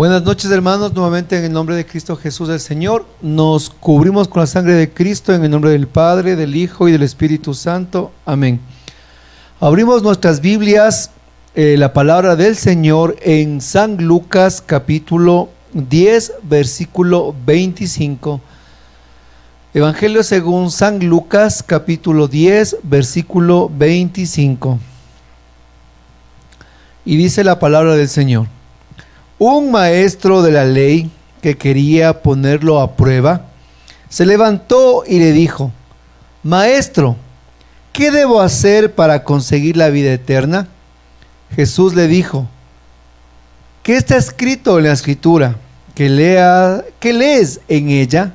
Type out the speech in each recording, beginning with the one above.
Buenas noches, hermanos, nuevamente en el nombre de Cristo Jesús el Señor. Nos cubrimos con la sangre de Cristo en el nombre del Padre, del Hijo y del Espíritu Santo. Amén. Abrimos nuestras Biblias, la palabra del Señor en San Lucas capítulo 10, versículo 25. Evangelio según San Lucas capítulo 10, versículo 25. Y dice la palabra del Señor: un maestro de la ley que quería ponerlo a prueba, se levantó y le dijo: Maestro, ¿qué debo hacer para conseguir la vida eterna? Jesús le dijo: ¿qué está escrito en la escritura? ¿Qué lees en ella?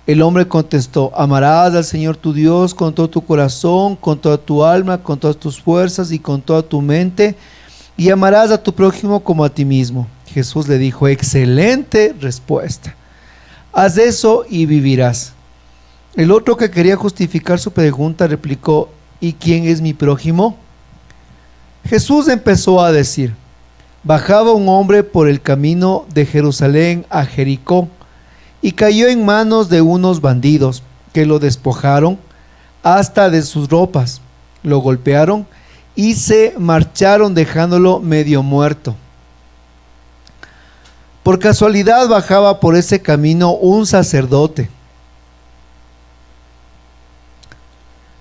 El hombre contestó: amarás al Señor tu Dios con todo tu corazón, con toda tu alma, con todas tus fuerzas y con toda tu mente, y amarás a tu prójimo como a ti mismo. Jesús le dijo: excelente respuesta, haz eso y vivirás. El otro, que quería justificar su pregunta, replicó: ¿y quién es mi prójimo? Jesús empezó a decir: bajaba un hombre por el camino de Jerusalén a Jericó y cayó en manos de unos bandidos que lo despojaron hasta de sus ropas, lo golpearon y se marcharon dejándolo medio muerto. Por casualidad bajaba por ese camino un sacerdote.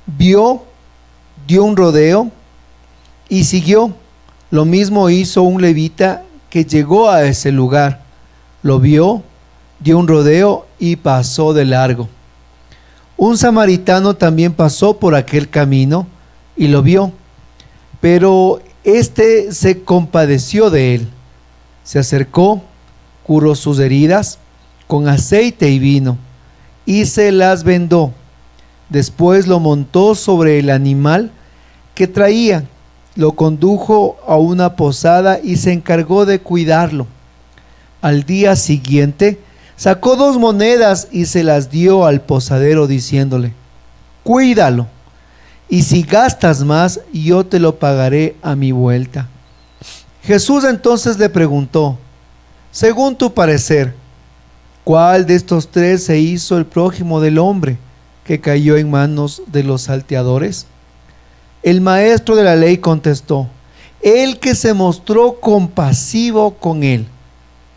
Vio, dio un rodeo y siguió. Lo mismo hizo un levita que llegó a ese lugar. Lo vio, dio un rodeo y pasó de largo. Un samaritano también pasó por aquel camino y lo vio, pero éste se compadeció de él. Se acercó, curó sus heridas con aceite y vino y se las vendó. Después lo montó sobre el animal que traía, lo condujo a una posada y se encargó de cuidarlo. Al día siguiente sacó 2 monedas y se las dio al posadero diciéndole: cuídalo, y si gastas más, yo te lo pagaré a mi vuelta. Jesús entonces le preguntó: según tu parecer, ¿cuál de estos 3 se hizo el prójimo del hombre que cayó en manos de los salteadores? El maestro de la ley contestó: el que se mostró compasivo con él.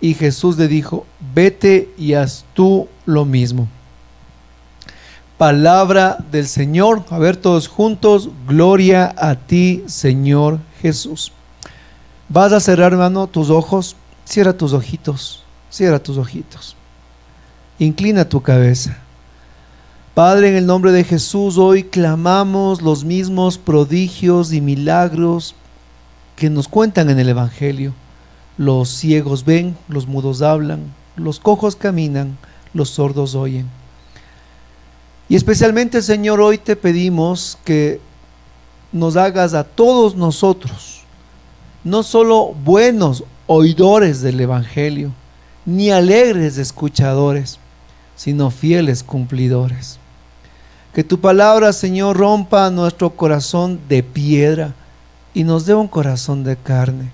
Y Jesús le dijo: vete y haz tú lo mismo. Palabra del Señor. A ver, todos juntos: gloria a ti, Señor Jesús. Vas a cerrar, hermano, tus ojos. Cierra tus ojitos, cierra tus ojitos. Inclina tu cabeza. Padre, en el nombre de Jesús, hoy clamamos los mismos prodigios y milagros que nos cuentan en el Evangelio. Los ciegos ven, los mudos hablan, los cojos caminan, los sordos oyen. Y especialmente, Señor, hoy te pedimos que nos hagas a todos nosotros no solo buenos oidores del Evangelio, ni alegres escuchadores, sino fieles cumplidores. Que tu palabra, Señor, rompa nuestro corazón de piedra y nos dé un corazón de carne.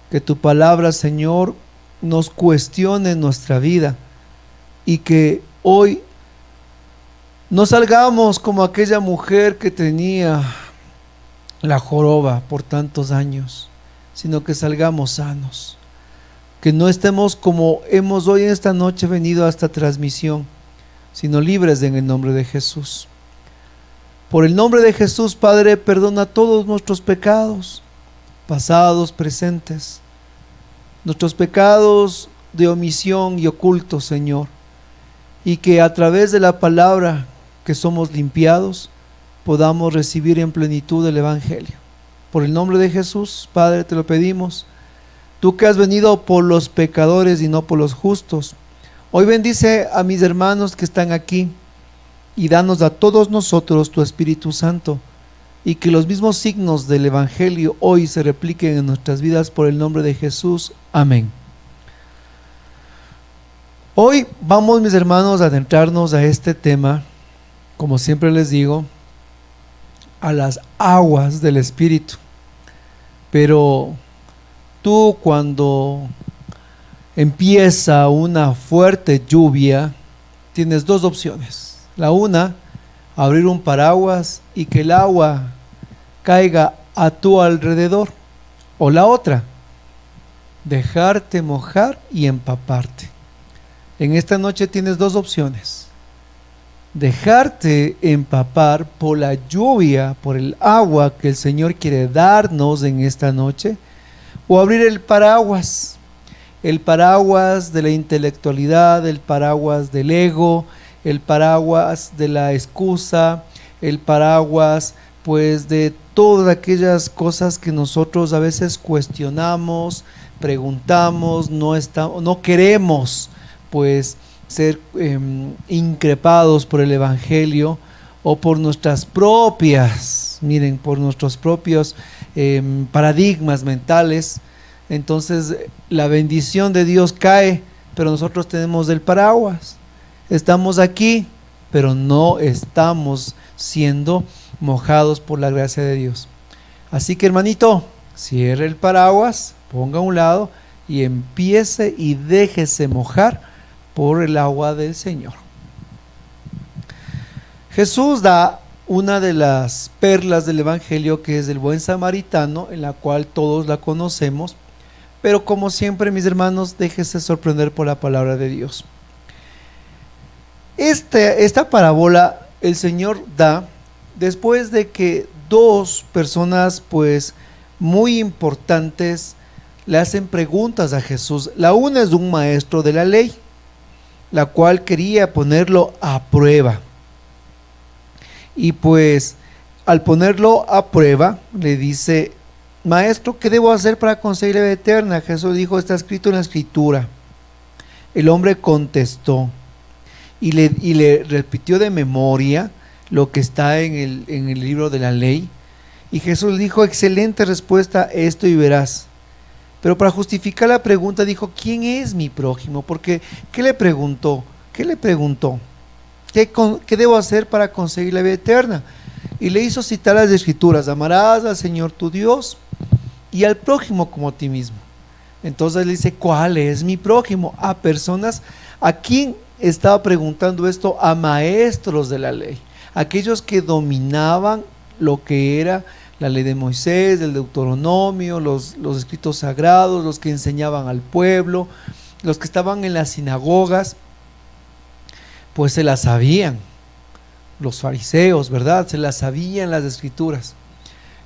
Que tu palabra, Señor, nos cuestione nuestra vida y que hoy no salgamos como aquella mujer que tenía la joroba por tantos años, sino que salgamos sanos. Que no estemos como hemos hoy en esta noche venido a esta transmisión, sino libres en el nombre de Jesús. Por el nombre de Jesús, Padre, perdona todos nuestros pecados, pasados, presentes, nuestros pecados de omisión y ocultos, Señor, y que a través de la palabra que somos limpiados, podamos recibir en plenitud el Evangelio. Por el nombre de Jesús, Padre, te lo pedimos. Tú que has venido por los pecadores y no por los justos, hoy bendice a mis hermanos que están aquí y danos a todos nosotros tu Espíritu Santo, y que los mismos signos del Evangelio hoy se repliquen en nuestras vidas por el nombre de Jesús. Amén. Hoy vamos, mis hermanos, a adentrarnos a este tema, como siempre les digo, a las aguas del Espíritu. Pero tú, cuando empieza una fuerte lluvia, tienes dos opciones. La una, abrir un paraguas y que el agua caiga a tu alrededor. O la otra, dejarte mojar y empaparte. En esta noche tienes dos opciones: dejarte empapar por la lluvia, por el agua que el Señor quiere darnos en esta noche, o abrir el paraguas de la intelectualidad, el paraguas del ego, el paraguas de la excusa, el paraguas pues de todas aquellas cosas que nosotros a veces cuestionamos, preguntamos, no queremos pues ser increpados por el Evangelio o por nuestras propias, por nuestros propios paradigmas mentales. Entonces la bendición de Dios cae, pero nosotros tenemos el paraguas. Estamos aquí, pero no estamos siendo mojados por la gracia de Dios. Así que, hermanito, cierre el paraguas, ponga a un lado y empiece y déjese mojar por el agua del Señor. Jesús da una de las perlas del Evangelio, que es el buen samaritano, en la cual todos la conocemos, pero como siempre, mis hermanos, déjese sorprender por la palabra de Dios. Esta parábola el Señor da después de que dos personas pues muy importantes le hacen preguntas a Jesús. La una es un maestro de la ley, la cual quería ponerlo a prueba. Y pues al ponerlo a prueba le dice: maestro, ¿qué debo hacer para conseguir la vida eterna? Jesús dijo: está escrito en la escritura. El hombre contestó y le repitió de memoria lo que está en el libro de la ley. Y Jesús dijo: excelente respuesta, esto y verás. Pero para justificar la pregunta dijo: ¿quién es mi prójimo? Porque ¿qué le preguntó? ¿Qué debo hacer para conseguir la vida eterna? Y le hizo citar las escrituras: amarás al Señor tu Dios y al prójimo como a ti mismo. Entonces le dice: ¿cuál es mi prójimo? A personas. ¿A quién estaba preguntando esto? A maestros de la ley, aquellos que dominaban lo que era la ley de Moisés, el Deuteronomio, los escritos sagrados, los que enseñaban al pueblo, los que estaban en las sinagogas, pues se las sabían. Los fariseos, ¿verdad? Se las sabían las escrituras.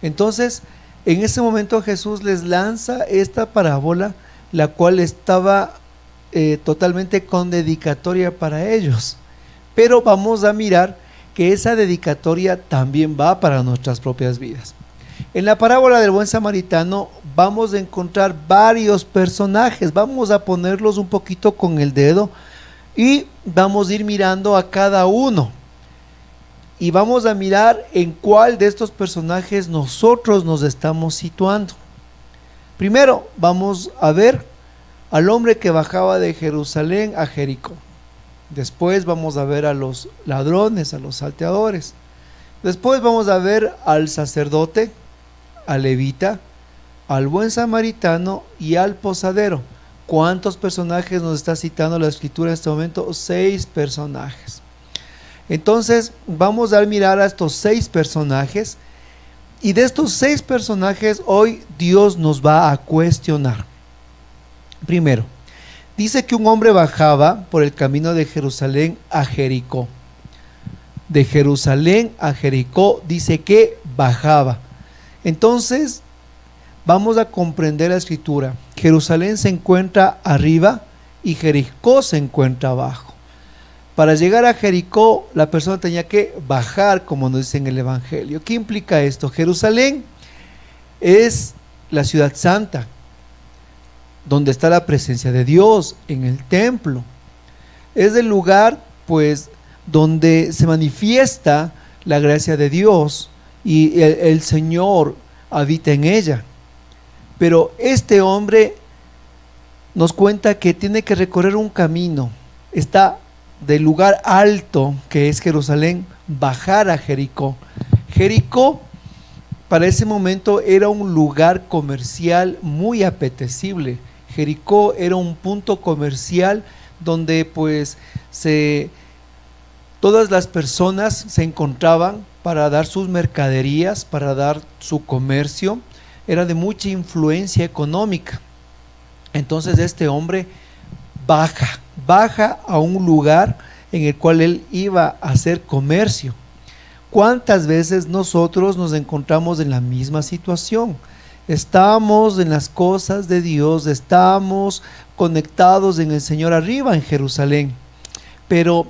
Entonces, en ese momento Jesús les lanza esta parábola, la cual estaba totalmente con dedicatoria para ellos. Pero vamos a mirar que esa dedicatoria también va para nuestras propias vidas. En la parábola del buen samaritano vamos a encontrar varios personajes. Vamos a ponerlos un poquito con el dedo y vamos a ir mirando a cada uno. Y vamos a mirar en cuál de estos personajes nosotros nos estamos situando. Primero vamos a ver al hombre que bajaba de Jerusalén a Jericó. Después vamos a ver a los ladrones, a los salteadores. Después vamos a ver al sacerdote, al levita, al buen samaritano y al posadero. ¿Cuántos personajes nos está citando la escritura en este momento? 6 personajes. Entonces vamos a mirar a estos 6 personajes, y de estos 6 personajes hoy Dios nos va a cuestionar. Primero, dice que un hombre bajaba por el camino de Jerusalén a Jericó. De Jerusalén a Jericó dice que bajaba. Entonces vamos a comprender la escritura. Jerusalén se encuentra arriba y Jericó se encuentra abajo. Para llegar a Jericó la persona tenía que bajar, como nos dice en el Evangelio. ¿Qué implica esto? Jerusalén es la ciudad santa, donde está la presencia de Dios, en el templo. Es el lugar pues donde se manifiesta la gracia de Dios y el Señor habita en ella. Pero este hombre nos cuenta que tiene que recorrer un camino. Está del lugar alto que es Jerusalén, bajar a Jericó. Jericó para ese momento era un lugar comercial muy apetecible. Jericó era un punto comercial donde pues todas las personas se encontraban para dar sus mercaderías, para dar su comercio. Era de mucha influencia económica. Entonces este hombre baja a un lugar en el cual él iba a hacer comercio. ¿Cuántas veces nosotros nos encontramos en la misma situación? Estamos en las cosas de Dios, estamos conectados en el Señor arriba en Jerusalén, pero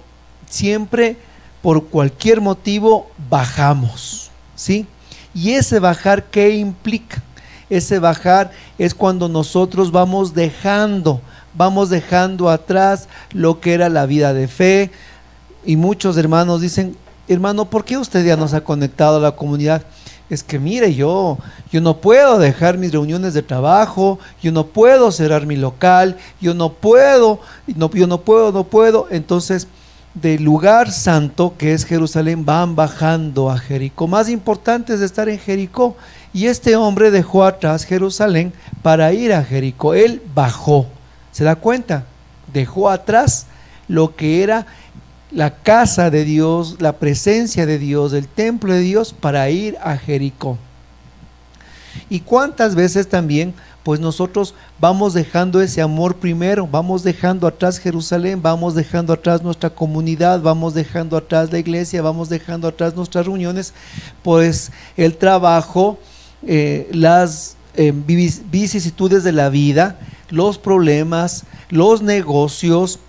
siempre por cualquier motivo bajamos, ¿sí? Y ese bajar, ¿qué implica? Ese bajar es cuando nosotros vamos dejando atrás lo que era la vida de fe. Y muchos hermanos dicen: hermano, ¿por qué usted ya no se ha conectado a la comunidad? Es que mire, yo no puedo dejar mis reuniones de trabajo, yo no puedo cerrar mi local, yo no puedo. Entonces, del lugar santo que es Jerusalén van bajando a Jericó. Más importante es estar en Jericó. Y este hombre dejó atrás Jerusalén para ir a Jericó. Él bajó, ¿se da cuenta? Dejó atrás lo que era la casa de Dios, la presencia de Dios, el templo de Dios, para ir a Jericó. Y cuántas veces también pues nosotros vamos dejando ese amor primero, vamos dejando atrás Jerusalén, vamos dejando atrás nuestra comunidad, vamos dejando atrás la iglesia, vamos dejando atrás nuestras reuniones, pues el trabajo, las vicisitudes de la vida, los problemas, los negocios,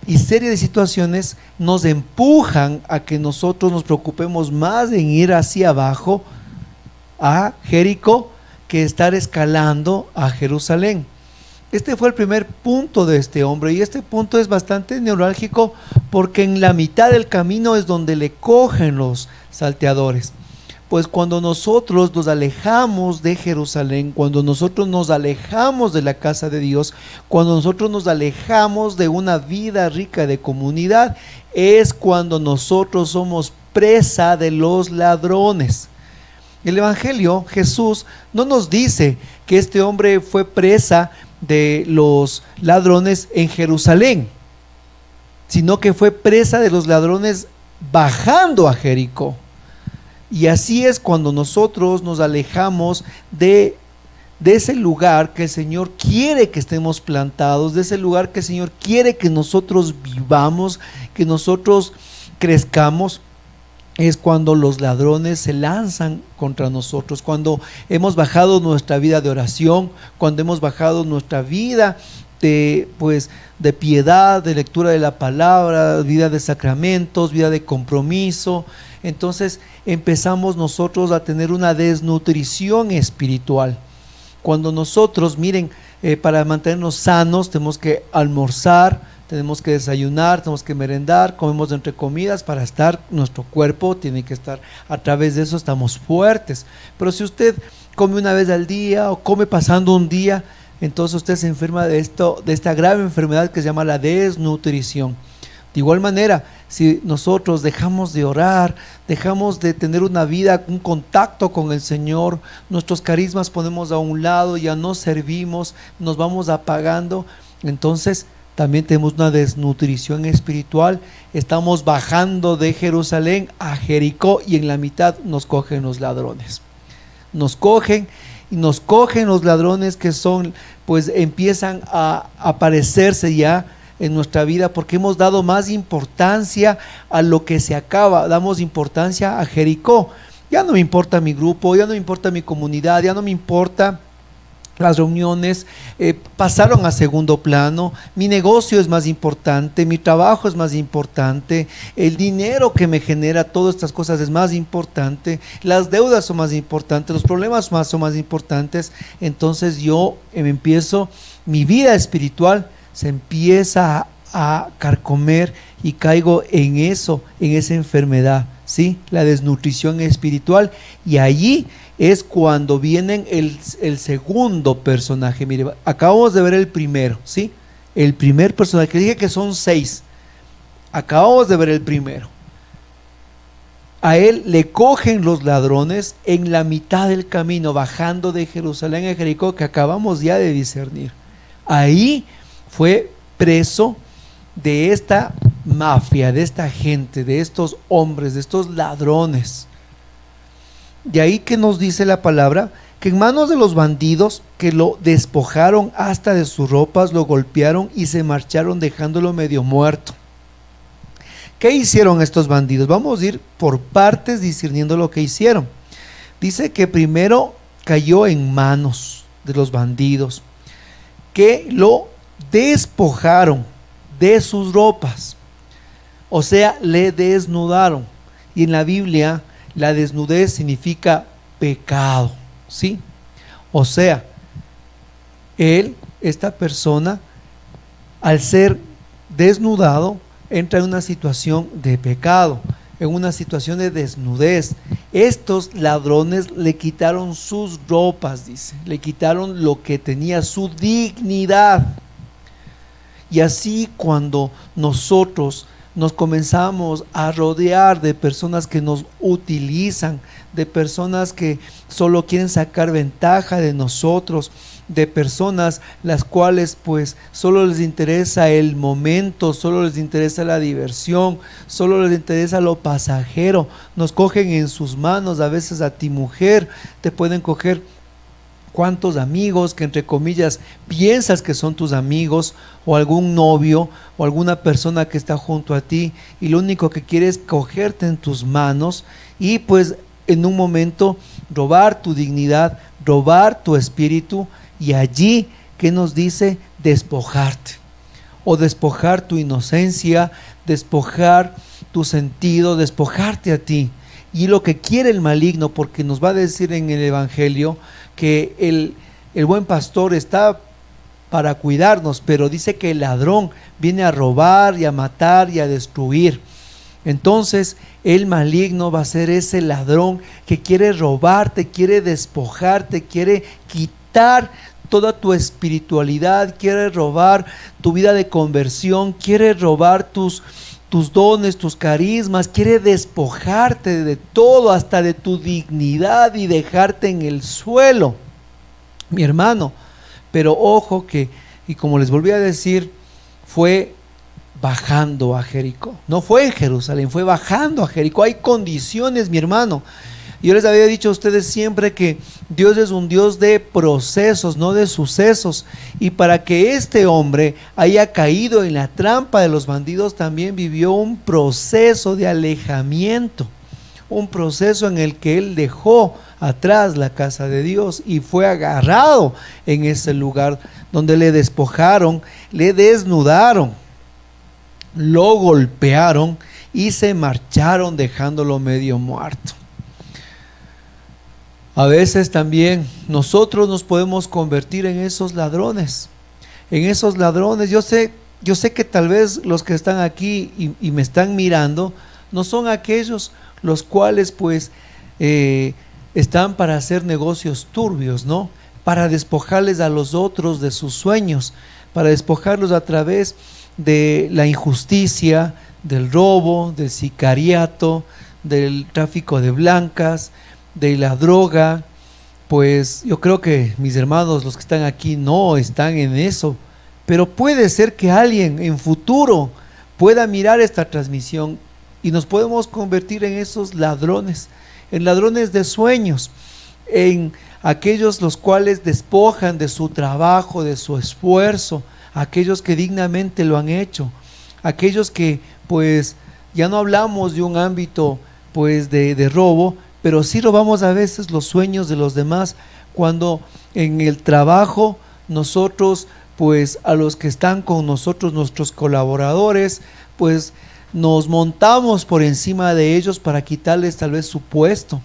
y serie de situaciones nos empujan a que nosotros nos preocupemos más en ir hacia abajo a Jericó que estar escalando a Jerusalén. Este fue el primer punto de este hombre, y este punto es bastante neurálgico porque en la mitad del camino es donde le cogen los salteadores. Pues cuando nosotros nos alejamos de Jerusalén, cuando nosotros nos alejamos de la casa de Dios, cuando nosotros nos alejamos de una vida rica de comunidad, es cuando nosotros somos presa de los ladrones. El Evangelio, Jesús no nos dice que este hombre fue presa de los ladrones en Jerusalén, sino que fue presa de los ladrones bajando a Jericó. Y así es cuando nosotros nos alejamos de ese lugar que el Señor quiere que estemos plantados, de ese lugar que el Señor quiere que nosotros vivamos, que nosotros crezcamos. Es cuando los ladrones se lanzan contra nosotros, cuando hemos bajado nuestra vida de oración, cuando hemos bajado nuestra vida de piedad, de lectura de la palabra, vida de sacramentos, vida de compromiso. Entonces empezamos nosotros a tener una desnutrición espiritual. Cuando nosotros, miren, para mantenernos sanos tenemos que almorzar, tenemos que desayunar, tenemos que merendar, comemos entre comidas para estar, nuestro cuerpo tiene que estar, a través de eso estamos fuertes. Pero si usted come una vez al día o come pasando un día, entonces usted se enferma de esta grave enfermedad que se llama la desnutrición. De igual manera, si nosotros dejamos de orar, dejamos de tener una vida, un contacto con el Señor, nuestros carismas ponemos a un lado, ya no servimos, nos vamos apagando, entonces también tenemos una desnutrición espiritual. Estamos bajando de Jerusalén a Jericó y en la mitad nos cogen los ladrones. Nos cogen los ladrones que son, pues empiezan a aparecerse ya en nuestra vida porque hemos dado más importancia a lo que se acaba, damos importancia a Jericó. Ya no me importa mi grupo, ya no me importa mi comunidad, ya no me importa las reuniones, pasaron a segundo plano, mi negocio es más importante, mi trabajo es más importante, el dinero que me genera todas estas cosas es más importante, las deudas son más importantes, los problemas son más importantes. Entonces yo mi vida espiritual se empieza a carcomer y caigo en esa enfermedad, ¿sí? La desnutrición espiritual, y allí es cuando viene el segundo personaje. Mire, acabamos de ver el primero, ¿sí? El primer personaje, dije que son 6, acabamos de ver el primero. A él le cogen los ladrones en la mitad del camino, bajando de Jerusalén a Jericó, que acabamos ya de discernir. Ahí fue preso de esta mafia, de esta gente, de estos hombres, de estos ladrones. De ahí que nos dice la palabra, que en manos de los bandidos, que lo despojaron hasta de sus ropas, lo golpearon y se marcharon dejándolo medio muerto. ¿Qué hicieron estos bandidos? Vamos a ir por partes discerniendo lo que hicieron. Dice que primero cayó en manos de los bandidos, que lo despojaron de sus ropas, o sea, le desnudaron. Y en la Biblia la desnudez significa pecado, ¿sí? O sea, esta persona, al ser desnudado, entra en una situación de pecado, en una situación de desnudez. Estos ladrones le quitaron sus ropas, dice, le quitaron lo que tenía, su dignidad. Y así cuando nosotros nos comenzamos a rodear de personas que nos utilizan, de personas que solo quieren sacar ventaja de nosotros, de personas las cuales pues solo les interesa el momento, solo les interesa la diversión, solo les interesa lo pasajero, nos cogen en sus manos. A veces a ti, mujer, te pueden coger cuántos amigos que entre comillas piensas que son tus amigos, o algún novio o alguna persona que está junto a ti, y lo único que quiere es cogerte en tus manos y pues en un momento robar tu dignidad, robar tu espíritu. Y allí, ¿qué nos dice? Despojarte, o despojar tu inocencia, despojar tu sentido, despojarte a ti. Y lo que quiere el maligno, porque nos va a decir en el Evangelio que el buen pastor está para cuidarnos, pero dice que el ladrón viene a robar y a matar y a destruir. Entonces el maligno va a ser ese ladrón que quiere robarte, quiere despojarte, quiere quitar toda tu espiritualidad, quiere robar tu vida de conversión, quiere robar tus dones, tus carismas, quiere despojarte de todo, hasta de tu dignidad, y dejarte en el suelo, mi hermano. Pero ojo que, y como les volví a decir, fue bajando a Jericó, no fue en Jerusalén, fue bajando a Jericó. Hay condiciones, mi hermano. Yo les había dicho a ustedes siempre que Dios es un Dios de procesos, no de sucesos. Y para que este hombre haya caído en la trampa de los bandidos, también vivió un proceso de alejamiento, un proceso en el que él dejó atrás la casa de Dios y fue agarrado en ese lugar donde le despojaron, le desnudaron, lo golpearon y se marcharon dejándolo medio muerto. A veces también nosotros nos podemos convertir en esos ladrones, Yo sé que tal vez los que están aquí y me están mirando no son aquellos los cuales pues están para hacer negocios turbios, ¿no? Para despojarles a los otros de sus sueños, para despojarlos a través de la injusticia, del robo, del sicariato, del tráfico de blancas, de la droga. Pues yo creo que mis hermanos, los que están aquí, no están en eso, pero puede ser que alguien en futuro pueda mirar esta transmisión y nos podemos convertir en esos ladrones, en ladrones de sueños, en aquellos los cuales despojan de su trabajo, de su esfuerzo, aquellos que dignamente lo han hecho, aquellos que pues ya no hablamos de un ámbito pues de robo, pero sí robamos a veces los sueños de los demás, cuando en el trabajo nosotros pues a los que están con nosotros, nuestros colaboradores, pues nos montamos por encima de ellos para quitarles tal vez su puesto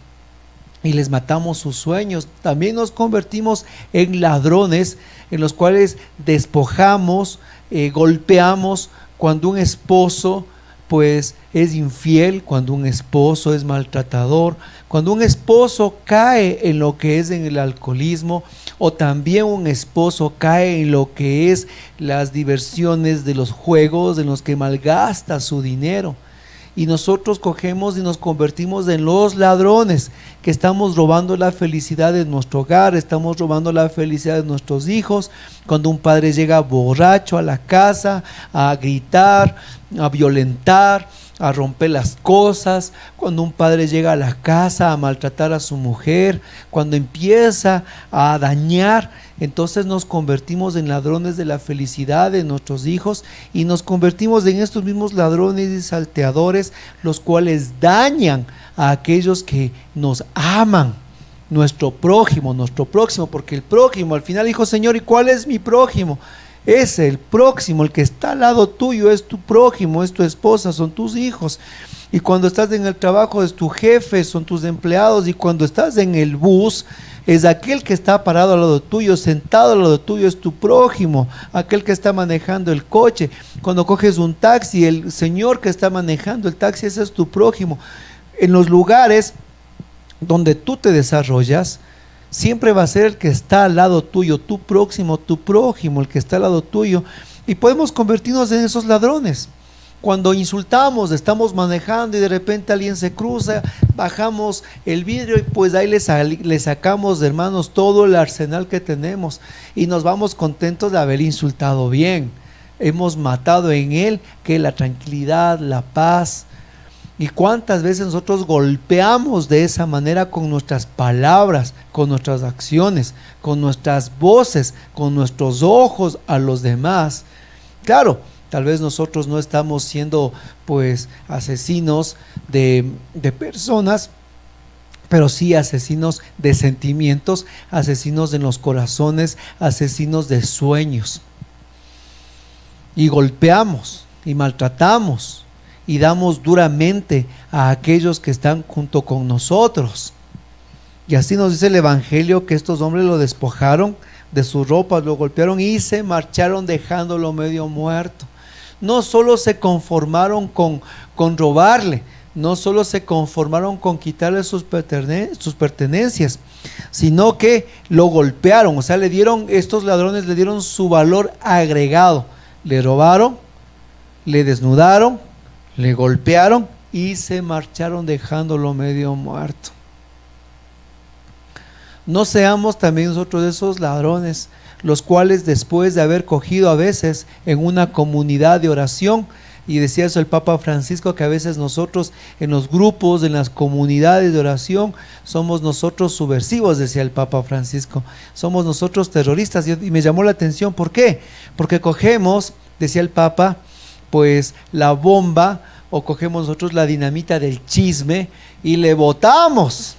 y les matamos sus sueños. También nos convertimos en ladrones en los cuales despojamos, golpeamos cuando un esposo pues es infiel, cuando un esposo es maltratador, cuando un esposo cae en lo que es en el alcoholismo, o también un esposo cae en lo que es las diversiones de los juegos en los que malgasta su dinero. y nosotros cogemos y nos convertimos en los ladrones, que estamos robando la felicidad de nuestro hogar, estamos robando la felicidad de nuestros hijos. Cuando un padre llega borracho a la casa a gritar, a violentar, a romper las cosas, cuando un padre llega a la casa a maltratar a su mujer, cuando empieza a dañar, entonces nos convertimos en ladrones de la felicidad de nuestros hijos y nos convertimos en estos mismos ladrones y salteadores, los cuales dañan a aquellos que nos aman, nuestro prójimo, porque el prójimo, al final dijo, Señor, ¿y cuál es mi prójimo? Es el próximo, el que está al lado tuyo, es tu prójimo, es tu esposa, son tus hijos. Y cuando estás en el trabajo es tu jefe, son tus empleados. Y cuando estás en el bus es aquel que está parado al lado tuyo, sentado al lado tuyo, es tu prójimo, aquel que está manejando el coche. Cuando coges un taxi, el señor que está manejando el taxi, ese es tu prójimo. En los lugares donde tú te desarrollas, siempre va a ser el que está al lado tuyo, tu próximo, tu prójimo, el que está al lado tuyo. Y podemos convertirnos en esos ladrones. Cuando insultamos, estamos manejando y de repente alguien se cruza, bajamos el vidrio y pues ahí le sacamos, hermanos, todo el arsenal que tenemos y nos vamos contentos de haber insultado bien. Hemos matado en él que la tranquilidad, la paz. Y cuántas veces nosotros golpeamos de esa manera con nuestras palabras, con nuestras acciones, con nuestras voces, con nuestros ojos a los demás. Claro, tal vez nosotros no estamos siendo pues asesinos de personas, pero sí asesinos de sentimientos, asesinos en los corazones, asesinos de sueños. Y golpeamos y maltratamos y damos duramente a aquellos que están junto con nosotros. Y así nos dice el Evangelio que estos hombres lo despojaron de sus ropas, lo golpearon y se marcharon dejándolo medio muerto. No solo se conformaron con robarle, no solo se conformaron con quitarle sus pertenencias, sino que lo golpearon. O sea, estos ladrones le dieron su valor agregado. Le robaron, le desnudaron, le golpearon y se marcharon dejándolo medio muerto. No seamos también nosotros esos ladrones, los cuales después de haber cogido a veces en una comunidad de oración, y decía eso el Papa Francisco, que a veces nosotros en los grupos, en las comunidades de oración, somos nosotros subversivos, decía el Papa Francisco, somos nosotros terroristas. Y me llamó la atención, ¿por qué? Porque cogemos, decía el Papa, pues la bomba, o cogemos nosotros la dinamita del chisme y le botamos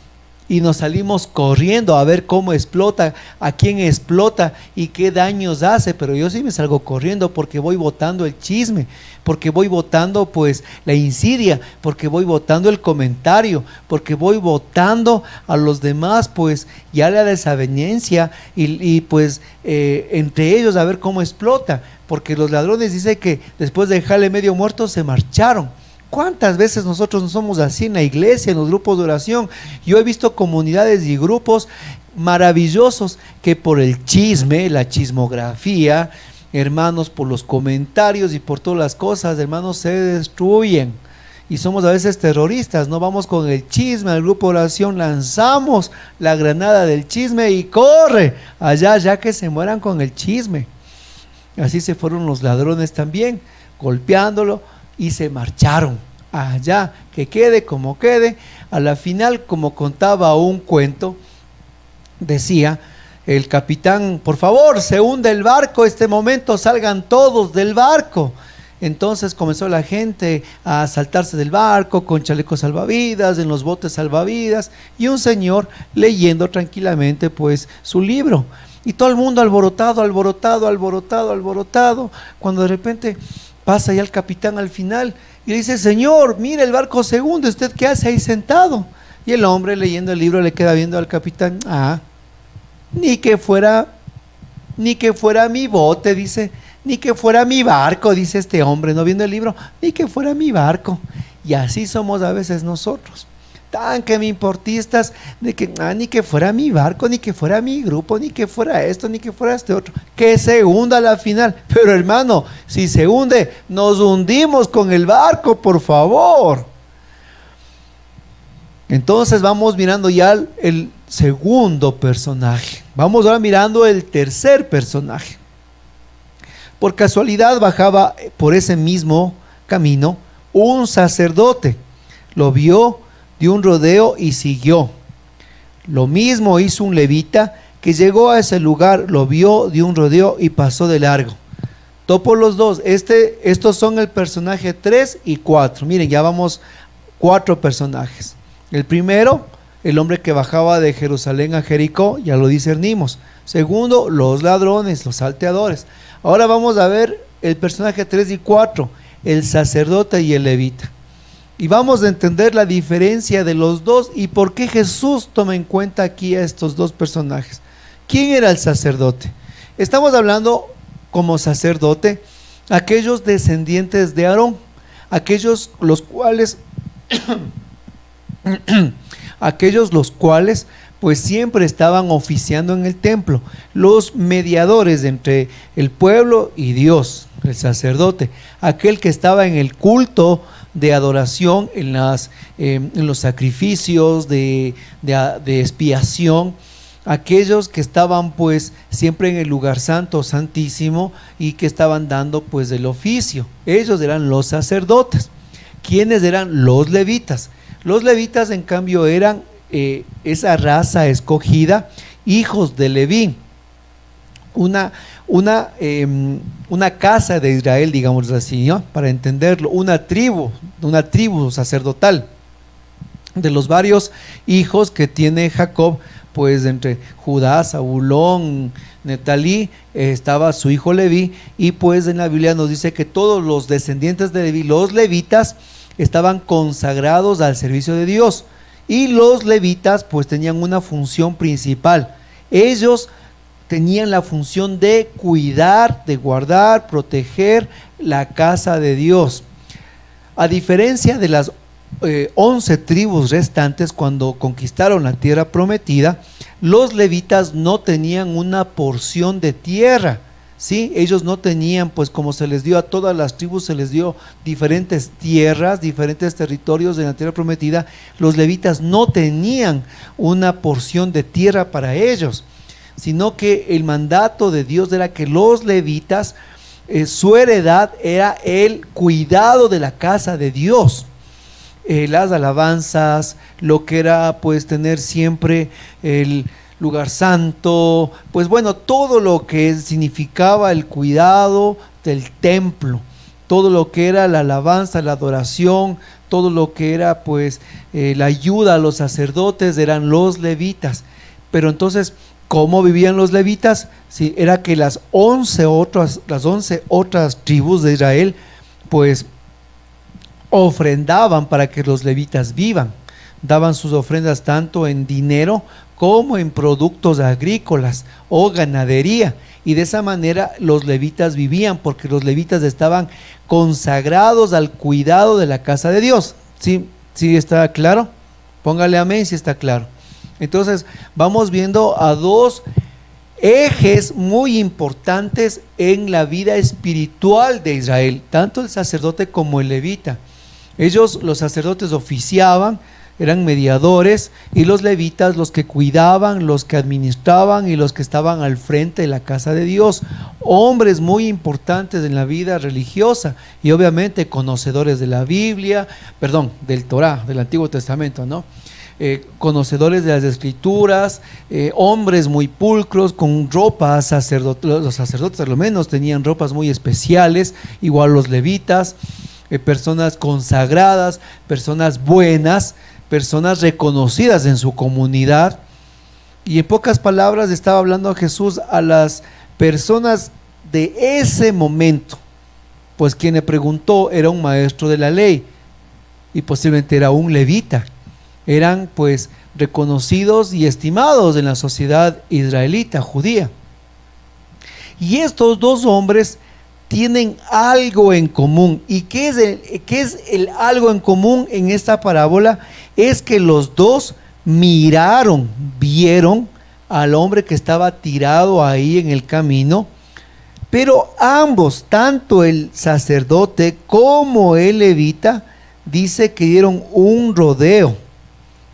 y nos salimos corriendo a ver cómo explota, a quién explota y qué daños hace. Pero yo sí me salgo corriendo porque voy botando el chisme, porque voy botando pues la insidia, porque voy botando el comentario, porque voy botando a los demás pues ya la desaveniencia y pues entre ellos a ver cómo explota. Porque los ladrones dicen que después de dejarle medio muerto se marcharon. ¿Cuántas veces nosotros no somos así en la iglesia, en los grupos de oración? Yo he visto comunidades y grupos maravillosos que por el chisme, la chismografía, hermanos, por los comentarios y por todas las cosas, hermanos, se destruyen. Y somos a veces terroristas, no vamos con el chisme al grupo de oración, lanzamos la granada del chisme y corre allá ya que se mueran con el chisme. Así se fueron los ladrones también, golpeándolo y se marcharon allá, que quede como quede. A la final, como contaba un cuento, decía el capitán, por favor, se hunde el barco, este momento salgan todos del barco. Entonces comenzó la gente a saltarse del barco con chalecos salvavidas, en los botes salvavidas, y un señor leyendo tranquilamente pues su libro. Y todo el mundo alborotado, cuando de repente pasa ya el capitán al final y le dice, señor, mire el barco se hunde, ¿usted qué hace ahí sentado? Y el hombre leyendo el libro le queda viendo al capitán, ni que fuera mi bote, dice, ni que fuera mi barco, dice este hombre, no viendo el libro, ni que fuera mi barco. Y así somos a veces nosotros. tan que me importistas, de que ni que fuera mi barco, ni que fuera mi grupo, ni que fuera esto, ni que fuera este otro, que se hunda a la final. Pero hermano, si se hunde, nos hundimos con el barco, por favor. Entonces vamos mirando ya el segundo personaje. Vamos ahora mirando el tercer personaje. Por casualidad bajaba por ese mismo camino un sacerdote. Lo vio, dio un rodeo y siguió. Lo mismo hizo un levita que llegó a ese lugar, lo vio, dio un rodeo y pasó de largo. Topo los dos. Estos son el personaje 3 y 4. Miren, ya vamos 4 personajes. El primero, el hombre que bajaba de Jerusalén a Jericó, ya lo discernimos. Segundo, los ladrones, los salteadores. Ahora vamos a ver el personaje 3 y 4, el sacerdote y el levita. Y vamos a entender la diferencia de los dos y por qué Jesús toma en cuenta aquí a estos dos personajes. ¿Quién era el sacerdote? Estamos hablando como sacerdote aquellos descendientes de Aarón, aquellos los cuales pues siempre estaban oficiando en el templo, los mediadores entre el pueblo y Dios, el sacerdote, aquel que estaba en el culto de adoración, en los sacrificios de expiación, aquellos que estaban pues siempre en el lugar santo, santísimo, y que estaban dando pues el oficio. Ellos eran los sacerdotes. ¿Quiénes eran? Los levitas. Los levitas en cambio eran esa raza escogida, hijos de Leví, una casa de Israel, digamos así, ¿no? Para entenderlo, una tribu sacerdotal, de los varios hijos que tiene Jacob, pues entre Judá, Zabulón, Netalí, estaba su hijo Leví, y pues en la Biblia nos dice que todos los descendientes de Leví, los levitas, estaban consagrados al servicio de Dios. Y los levitas pues tenían una función principal. Ellos tenían la función de cuidar, de guardar, proteger la casa de Dios. A diferencia de las 11 tribus restantes, cuando conquistaron la tierra prometida, los levitas no tenían una porción de tierra. ¿Sí? Ellos no tenían, pues como se les dio a todas las tribus, se les dio diferentes tierras, diferentes territorios de la tierra prometida. Los levitas no tenían una porción de tierra para ellos, sino que el mandato de Dios era que los levitas, su heredad era el cuidado de la casa de Dios, las alabanzas, lo que era pues tener siempre el lugar santo, pues bueno, todo lo que significaba el cuidado del templo, todo lo que era la alabanza, la adoración, todo lo que era pues la ayuda a los sacerdotes, eran los levitas. Pero entonces, ¿cómo vivían los levitas? Sí, era que las 11 otras tribus de Israel pues ofrendaban para que los levitas vivan, daban sus ofrendas tanto en dinero como en productos agrícolas o ganadería, y de esa manera los levitas vivían, porque los levitas estaban consagrados al cuidado de la casa de Dios. ¿Sí está claro? Póngale amén si está claro. Entonces vamos viendo a dos ejes muy importantes en la vida espiritual de Israel, tanto el sacerdote como el levita. Ellos, los sacerdotes, oficiaban, eran mediadores, y los levitas los que cuidaban, los que administraban y los que estaban al frente de la casa de Dios, hombres muy importantes en la vida religiosa y obviamente conocedores de la Biblia, del Torá, del Antiguo Testamento, ¿no? Conocedores de las Escrituras, hombres muy pulcros con ropas sacerdotales. Los sacerdotes al menos tenían ropas muy especiales, igual los levitas, personas consagradas, personas buenas, personas reconocidas en su comunidad. Y en pocas palabras estaba hablando Jesús a las personas de ese momento, pues quien le preguntó era un maestro de la ley y posiblemente era un levita. Eran pues reconocidos y estimados en la sociedad israelita, judía. Y estos dos hombres tienen algo en común. ¿Y qué es el algo en común en esta parábola? es que los dos vieron al hombre que estaba tirado ahí en el camino, pero ambos, tanto el sacerdote como el levita, dice que dieron un rodeo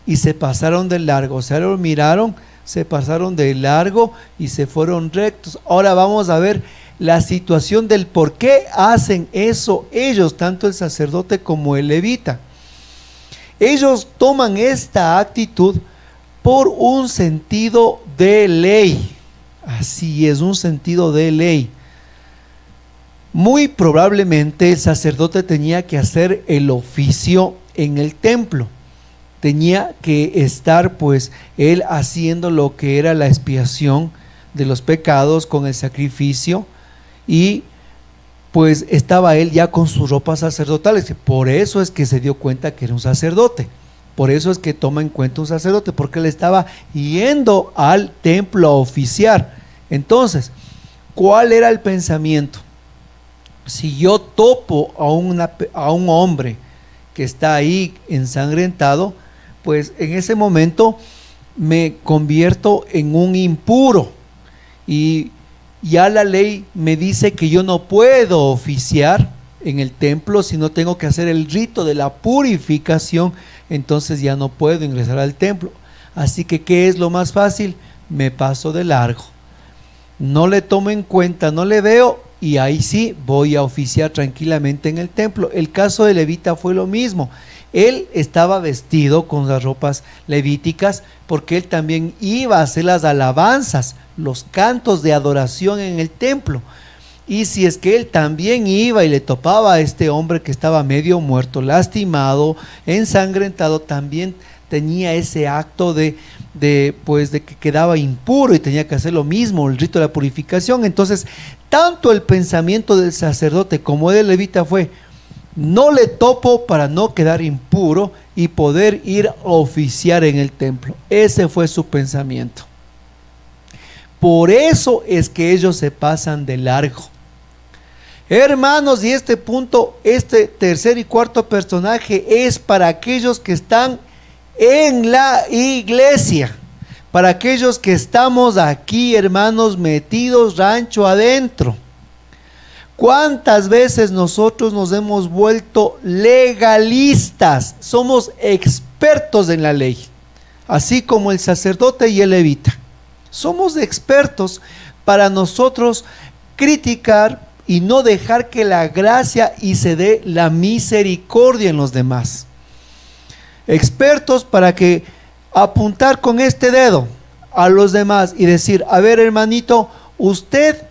y se pasaron de largo. O sea, lo miraron, se pasaron de largo y se fueron rectos. Ahora vamos a ver la situación del por qué hacen eso ellos, tanto el sacerdote como el levita. Ellos toman esta actitud por un sentido de ley. Así es, un sentido de ley. Muy probablemente el sacerdote tenía que hacer el oficio en el templo. Tenía que estar pues él haciendo lo que era la expiación de los pecados con el sacrificio, y pues estaba él ya con sus ropas sacerdotales. Por eso es que se dio cuenta que era un sacerdote. Por eso es que toma en cuenta un sacerdote, porque él estaba yendo al templo a oficiar. Entonces, ¿cuál era el pensamiento? Si yo topo a un hombre que está ahí ensangrentado, pues en ese momento me convierto en un impuro, y ya la ley me dice que yo no puedo oficiar en el templo si no tengo que hacer el rito de la purificación. Entonces ya no puedo ingresar al templo. Así que ¿qué es lo más fácil? Me paso de largo, no le tomo en cuenta, no le veo, y ahí sí voy a oficiar tranquilamente en el templo. El caso de levita fue lo mismo. Él estaba vestido con las ropas levíticas porque él también iba a hacer las alabanzas, los cantos de adoración en el templo. Y si es que él también iba y le topaba a este hombre que estaba medio muerto, lastimado, ensangrentado, también tenía ese acto de que quedaba impuro y tenía que hacer lo mismo, el rito de la purificación. Entonces, tanto el pensamiento del sacerdote como del levita fue: no le topo para no quedar impuro y poder ir a oficiar en el templo. Ese fue su pensamiento. Por eso es que ellos se pasan de largo. Hermanos, y este punto, este tercer y cuarto personaje es para aquellos que están en la iglesia, para aquellos que estamos aquí, hermanos, metidos rancho adentro. ¿Cuántas veces nosotros nos hemos vuelto legalistas? Somos expertos en la ley, así como el sacerdote y el levita. Somos expertos para nosotros criticar y no dejar que la gracia y se dé la misericordia en los demás. Expertos para que apuntar con este dedo a los demás y decir: a ver, hermanito, usted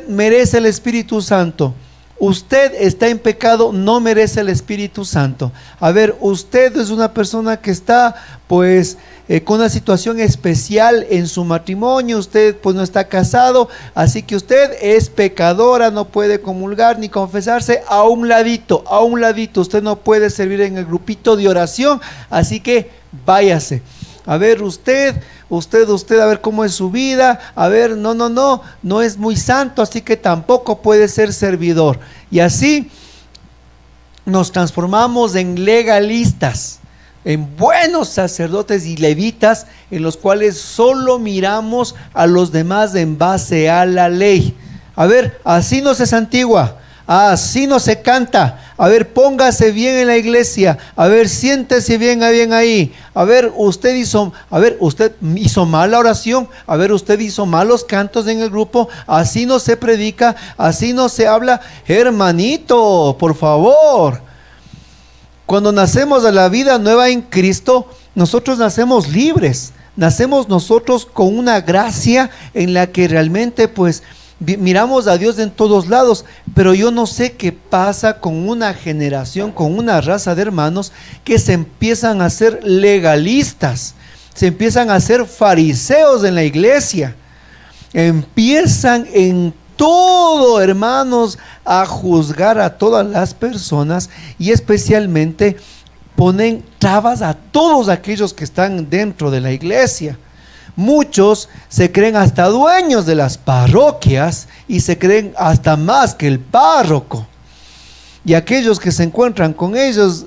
merece el Espíritu Santo. Usted está en pecado, no merece el Espíritu Santo. A ver, usted es una persona que está con una situación especial en su matrimonio. Usted pues no está casado, así que usted es pecadora, no puede comulgar ni confesarse. A un ladito, usted no puede servir en el grupito de oración, así que váyase. A ver, usted, a ver cómo es su vida. A ver, no es muy santo, así que tampoco puede ser servidor. Y así nos transformamos en legalistas, en buenos sacerdotes y levitas, en los cuales solo miramos a los demás en base a la ley. A ver, así no se santigua, así no se canta. A ver, póngase bien en la iglesia. A ver, siéntese bien ahí. A ver, usted hizo mala oración. A ver, usted hizo malos cantos en el grupo. Así no se predica, así no se habla. Hermanito, por favor. Cuando nacemos a la vida nueva en Cristo, nosotros nacemos libres. Nacemos nosotros con una gracia en la que realmente miramos a Dios en todos lados. Pero yo no sé qué pasa con una generación, con una raza de hermanos que se empiezan a hacer legalistas, se empiezan a hacer fariseos en la iglesia, empiezan en todo, hermanos, a juzgar a todas las personas, y especialmente ponen trabas a todos aquellos que están dentro de la iglesia. Muchos se creen hasta dueños de las parroquias y se creen hasta más que el párroco. Y aquellos que se encuentran con ellos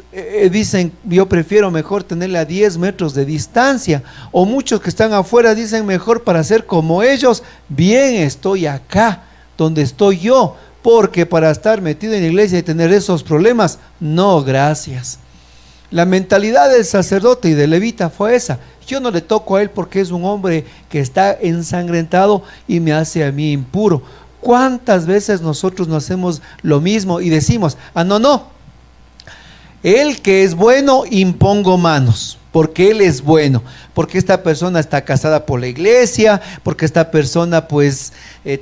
dicen, yo prefiero mejor tenerle a 10 metros de distancia. O muchos que están afuera dicen, mejor para ser como ellos, bien estoy acá, donde estoy yo, porque para estar metido en la iglesia y tener esos problemas, no, gracias. La mentalidad del sacerdote y del levita fue esa: yo no le toco a él porque es un hombre que está ensangrentado y me hace a mí impuro. ¿Cuántas veces nosotros no hacemos lo mismo y decimos, no, él que es bueno, impongo manos, porque él es bueno, porque esta persona está casada por la iglesia, porque esta persona pues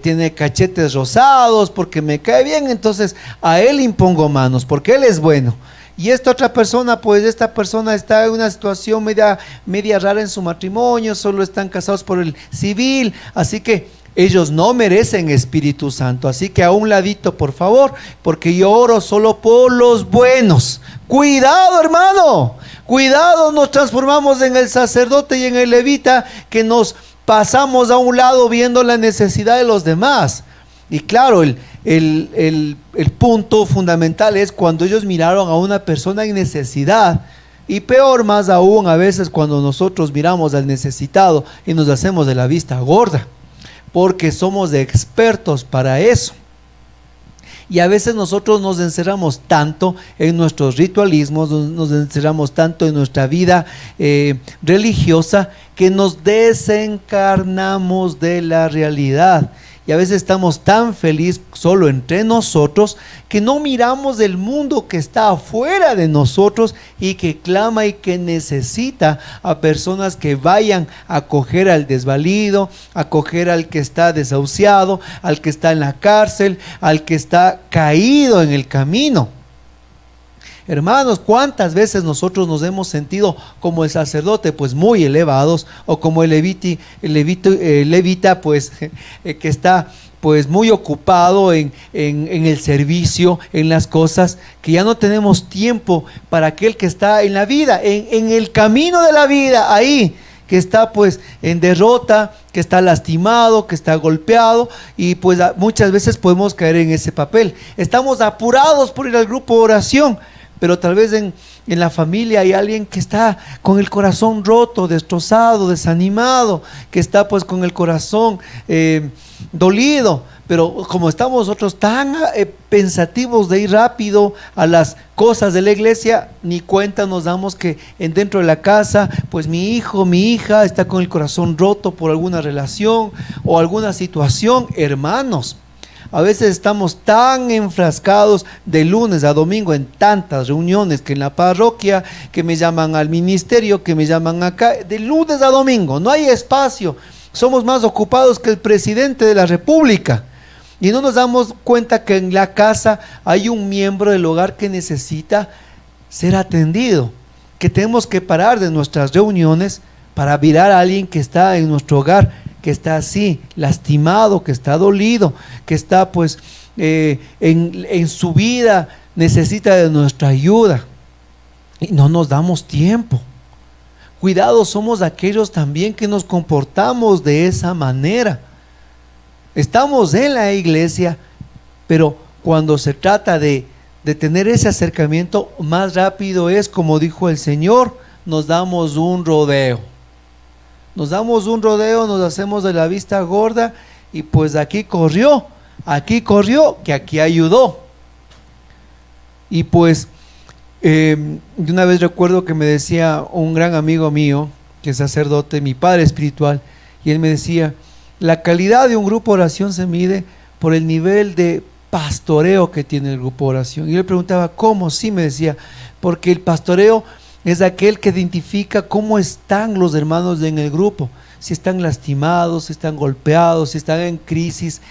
tiene cachetes rosados, porque me cae bien, entonces a él impongo manos, porque él es bueno. Y esta otra persona, pues esta persona está en una situación media rara en su matrimonio, solo están casados por el civil, así que ellos no merecen Espíritu Santo. Así que a un ladito, por favor, porque yo oro solo por los buenos. Cuidado, hermano, cuidado, nos transformamos en el sacerdote y en el levita, que nos pasamos a un lado viendo la necesidad de los demás. Y claro, el punto fundamental es cuando ellos miraron a una persona en necesidad. Y peor más aún a veces cuando nosotros miramos al necesitado y nos hacemos de la vista gorda, porque somos expertos para eso. Y a veces nosotros nos encerramos tanto en nuestros ritualismos, nos encerramos tanto en nuestra vida religiosa, que nos desencarnamos de la realidad. Y a veces estamos tan felices solo entre nosotros que no miramos el mundo que está afuera de nosotros y que clama y que necesita a personas que vayan a acoger al desvalido, a acoger al que está desahuciado, al que está en la cárcel, al que está caído en el camino. Hermanos, ¿cuántas veces nosotros nos hemos sentido como el sacerdote, pues muy elevados, o como el levita, pues que está pues muy ocupado en el servicio, en las cosas, que ya no tenemos tiempo para aquel que está en la vida, en el camino de la vida, ahí, que está pues en derrota, que está lastimado, que está golpeado, y pues muchas veces podemos caer en ese papel. Estamos apurados por ir al grupo de oración, pero tal vez en la familia hay alguien que está con el corazón roto, destrozado, desanimado, que está pues con el corazón dolido. Pero como estamos nosotros tan pensativos de ir rápido a las cosas de la iglesia, ni cuenta nos damos que dentro de la casa, pues mi hijo, mi hija está con el corazón roto por alguna relación o alguna situación. Hermanos, a veces estamos tan enfrascados de lunes a domingo en tantas reuniones, que en la parroquia, que me llaman al ministerio, que me llaman acá, de lunes a domingo, no hay espacio. Somos más ocupados que el presidente de la República. Y no nos damos cuenta que en la casa hay un miembro del hogar que necesita ser atendido, que tenemos que parar de nuestras reuniones para mirar a alguien que está en nuestro hogar, que está así, lastimado, que está dolido, que está pues en su vida, necesita de nuestra ayuda. Y no nos damos tiempo. Cuidado, somos aquellos también que nos comportamos de esa manera. Estamos en la iglesia, pero cuando se trata de tener ese acercamiento, más rápido es, como dijo el Señor, nos damos un rodeo. Nos damos un rodeo, nos hacemos de la vista gorda, y pues aquí corrió, que aquí ayudó. Y pues de una vez recuerdo que me decía un gran amigo mío, que es sacerdote, mi padre espiritual, y él me decía, la calidad de un grupo de oración se mide por el nivel de pastoreo que tiene el grupo de oración. Y yo le preguntaba, ¿cómo? Sí, me decía, porque el pastoreo es aquel que identifica cómo están los hermanos en el grupo, si están lastimados, si están golpeados, si están en crisis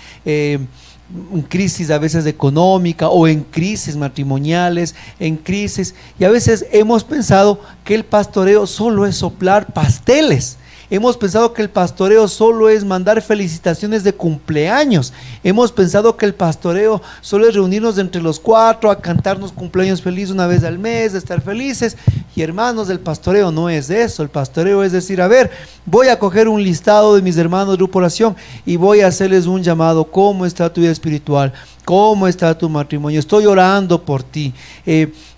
a veces económica, o en crisis matrimoniales, en crisis. Y a veces hemos pensado que el pastoreo solo es soplar pasteles. Hemos pensado que el pastoreo solo es mandar felicitaciones de cumpleaños. Hemos pensado que el pastoreo solo es reunirnos entre los cuatro a cantarnos cumpleaños feliz una vez al mes, de estar felices. Y hermanos, el pastoreo no es eso. El pastoreo es decir, a ver, voy a coger un listado de mis hermanos de grupo oración y voy a hacerles un llamado. ¿Cómo está tu vida espiritual? ¿Cómo está tu matrimonio? Estoy orando por ti.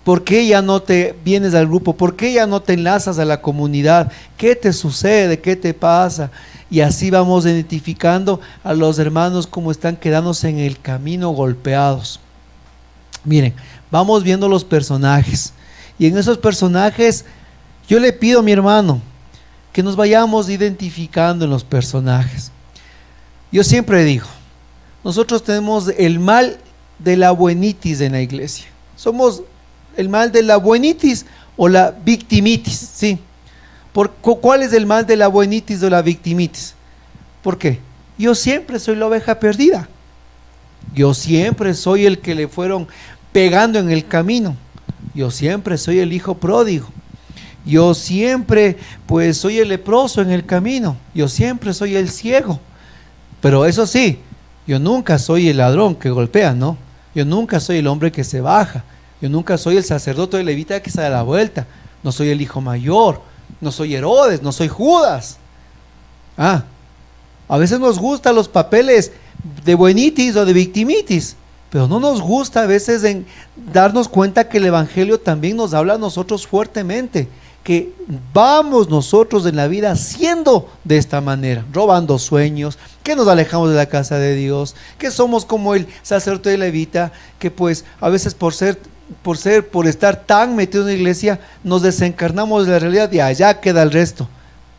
¿Por qué ya no te vienes al grupo? ¿Por qué ya no te enlazas a la comunidad? ¿Qué te sucede? ¿Qué te pasa? Y así vamos identificando a los hermanos como están quedándose en el camino golpeados. Miren, vamos viendo los personajes. Y en esos personajes, yo le pido a mi hermano que nos vayamos identificando en los personajes. Yo siempre digo, nosotros tenemos el mal de la buenitis en la iglesia. Somos el mal de la buenitis o la victimitis, ¿sí? ¿Cuál es el mal de la buenitis o la victimitis? ¿Por qué? Yo siempre soy la oveja perdida. Yo siempre soy el que le fueron pegando en el camino. Yo siempre soy el hijo pródigo. Yo siempre pues soy el leproso en el camino. Yo siempre soy el ciego. Pero eso sí, yo nunca soy el ladrón que golpea, ¿no? Yo nunca soy el hombre que se baja. Yo nunca soy el sacerdote levita que se da la vuelta. No soy el hijo mayor. No soy Herodes, no soy Judas. A veces nos gustan los papeles de buenitis o de victimitis, pero no nos gusta a veces en darnos cuenta que el Evangelio también nos habla a nosotros fuertemente, que vamos nosotros en la vida siendo de esta manera, robando sueños, que nos alejamos de la casa de Dios, que somos como el sacerdote levita, que pues a veces por estar tan metidos en la iglesia, nos desencarnamos de la realidad y allá queda el resto,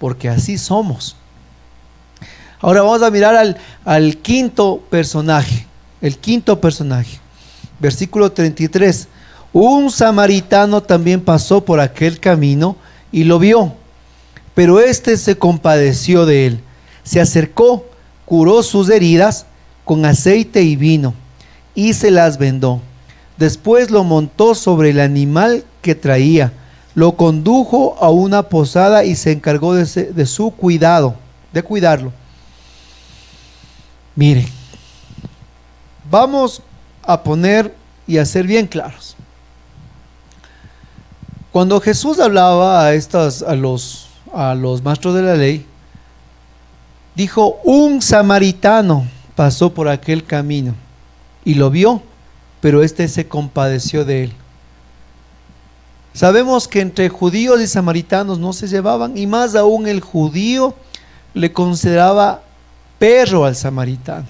porque así somos. Ahora vamos a mirar al quinto personaje, versículo 33. Un samaritano también pasó por aquel camino y lo vio, pero éste se compadeció de él, se acercó, curó sus heridas con aceite y vino y se las vendó. Después lo montó sobre el animal que traía, lo condujo a una posada y se encargó de su cuidado, de cuidarlo. Miren, vamos a poner y a ser bien claros. Cuando Jesús hablaba a los maestros de la ley, dijo: un samaritano pasó por aquel camino y lo vio, pero éste se compadeció de él. Sabemos que entre judíos y samaritanos no se llevaban, y más aún el judío le consideraba perro al samaritano.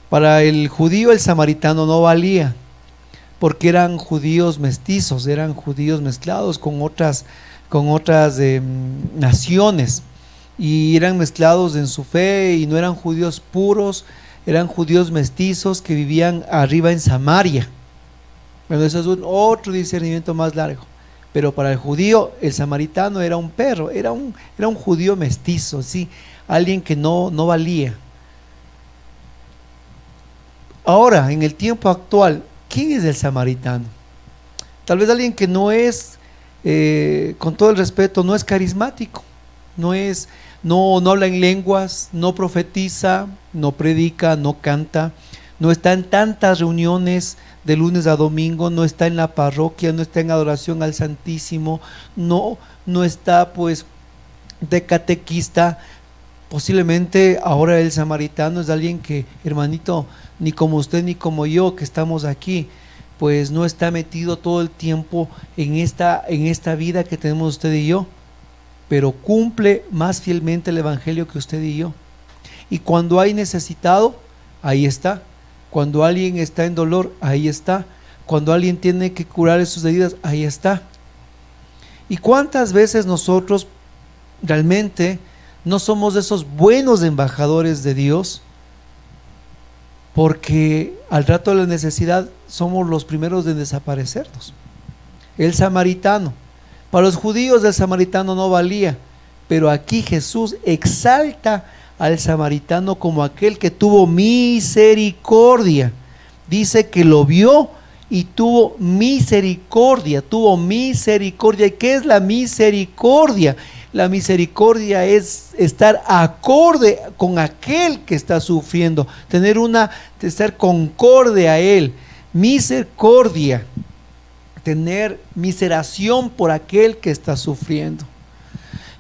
Para el judío el samaritano no valía, porque eran judíos mestizos, eran judíos mezclados con otras naciones, y eran mezclados en su fe, y no eran judíos puros, eran judíos mestizos que vivían arriba en Samaria. Bueno, eso es otro discernimiento más largo. Pero para el judío, el samaritano era un perro, era un judío mestizo, ¿sí? Alguien que no valía. Ahora, en el tiempo actual, ¿quién es el samaritano? Tal vez alguien que no es, con todo el respeto, no es carismático, no habla en lenguas, no profetiza, no predica, no canta, no está en tantas reuniones de lunes a domingo, no está en la parroquia, no está en adoración al Santísimo, no está pues de catequista. Posiblemente ahora el samaritano es alguien que, hermanito, ni como usted ni como yo que estamos aquí, pues no está metido todo el tiempo en esta vida que tenemos usted y yo, pero cumple más fielmente el Evangelio que usted y yo. Y cuando hay necesitado, ahí está. Cuando alguien está en dolor, ahí está. Cuando alguien tiene que curar sus heridas, ahí está. ¿Y cuántas veces nosotros realmente no somos esos buenos embajadores de Dios? Porque al rato de la necesidad somos los primeros en desaparecernos. El samaritano, para los judíos el samaritano no valía, pero aquí Jesús exalta al samaritano como aquel que tuvo misericordia. Dice que lo vio y tuvo misericordia. ¿Y qué es la misericordia? La misericordia es estar acorde con aquel que está sufriendo, estar concorde a él. Misericordia, tener miseración por aquel que está sufriendo.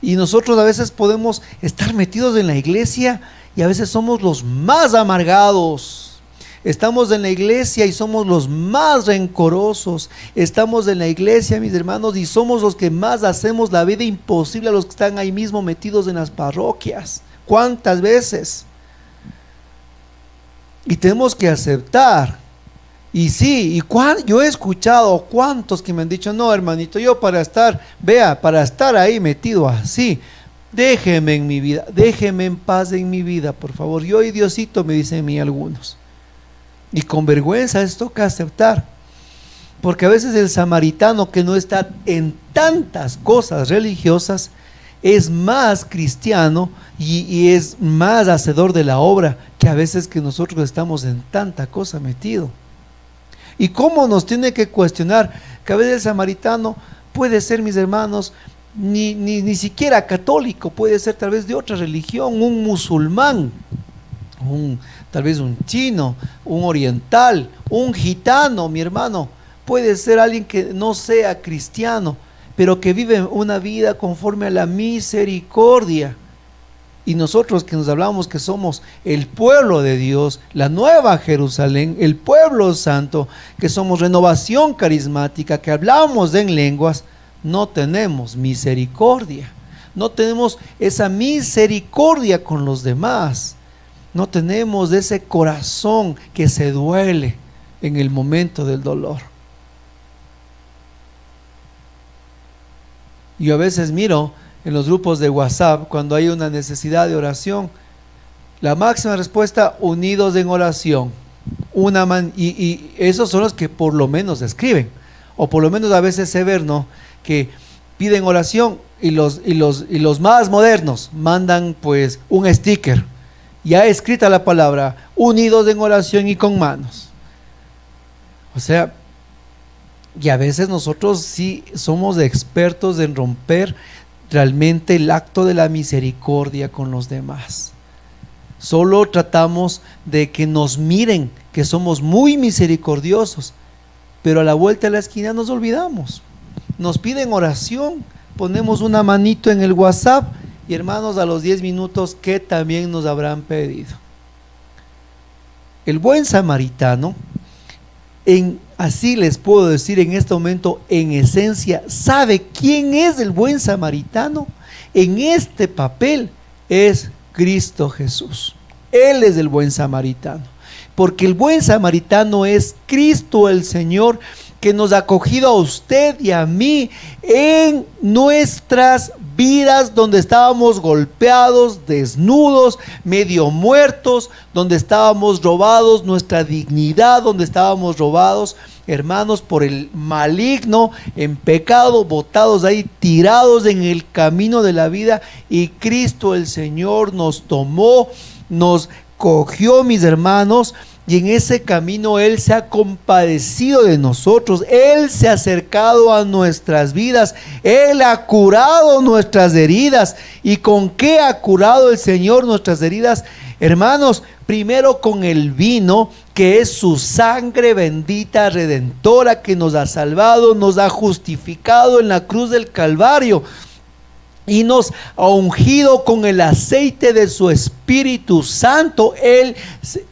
Y nosotros a veces podemos estar metidos en la iglesia y a veces somos los más amargados, Estamos en la iglesia y somos los más rencorosos. Estamos en la iglesia, mis hermanos, y somos los que más hacemos la vida imposible a los que están ahí mismo metidos en las parroquias. ¿Cuántas veces? Y tenemos que aceptar. Y sí, yo he escuchado cuántos que me han dicho, no, hermanito, yo para estar ahí metido así, déjeme en mi vida, déjeme en paz en mi vida, por favor. Yo y Diosito, me dicen a mí algunos. Y con vergüenza les toca aceptar. Porque a veces el samaritano que no está en tantas cosas religiosas es más cristiano y es más hacedor de la obra que a veces que nosotros estamos en tanta cosa metido. Y cómo nos tiene que cuestionar que a veces el samaritano puede ser, mis hermanos, ni siquiera católico, puede ser tal vez de otra religión, un musulmán, tal vez un chino, un oriental, un gitano, mi hermano, puede ser alguien que no sea cristiano, pero que vive una vida conforme a la misericordia. Y nosotros que nos hablamos que somos el pueblo de Dios, la nueva Jerusalén, el pueblo santo, que somos renovación carismática, que hablamos en lenguas, no tenemos misericordia, no tenemos esa misericordia con los demás, no tenemos ese corazón que se duele en el momento del dolor. Yo a veces miro en los grupos de WhatsApp, cuando hay una necesidad de oración, la máxima respuesta: unidos en oración. Y esos son los que por lo menos escriben, o por lo menos a veces se ve, ¿no?, que piden oración, y los más modernos mandan pues un sticker, ya escrita la palabra, unidos en oración y con manos. O sea, y a veces nosotros sí somos expertos en romper realmente el acto de la misericordia con los demás. Solo tratamos de que nos miren que somos muy misericordiosos, pero a la vuelta de la esquina nos olvidamos. Nos piden oración, ponemos una manito en el WhatsApp y, hermanos, a los 10 minutos, ¿qué también nos habrán pedido? El buen samaritano, así les puedo decir en este momento, en esencia, ¿sabe quién es el buen samaritano? En este papel es Cristo Jesús. Él es el buen samaritano, porque el buen samaritano es Cristo el Señor, que nos ha acogido a usted y a mí en nuestras vidas, donde estábamos golpeados, desnudos, medio muertos, donde estábamos robados nuestra dignidad, donde estábamos robados, hermanos, por el maligno, en pecado, botados ahí, tirados en el camino de la vida, y Cristo el Señor nos tomó, nos cogió, mis hermanos, y en ese camino Él se ha compadecido de nosotros. Él se ha acercado a nuestras vidas, Él ha curado nuestras heridas. ¿Y con qué ha curado el Señor nuestras heridas? Hermanos, primero con el vino, que es su sangre bendita, redentora, que nos ha salvado, nos ha justificado en la cruz del Calvario, y nos ha ungido con el aceite de su Espíritu Santo.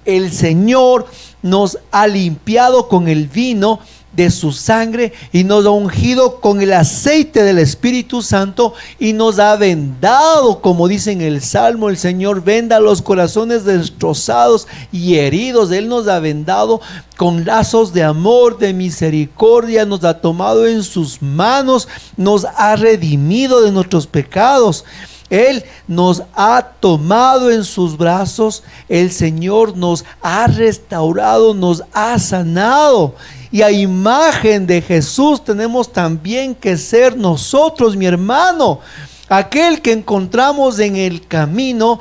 El Señor nos ha limpiado con el vino de su sangre y nos ha ungido con el aceite del Espíritu Santo, y nos ha vendado, como dice en el Salmo, el Señor venda los corazones destrozados y heridos. Él nos ha vendado con lazos de amor, de misericordia, nos ha tomado en sus manos, nos ha redimido de nuestros pecados. Él nos ha tomado en sus brazos, el Señor nos ha restaurado, nos ha sanado. Y a imagen de Jesús tenemos también que ser nosotros, mi hermano. Aquel que encontramos en el camino,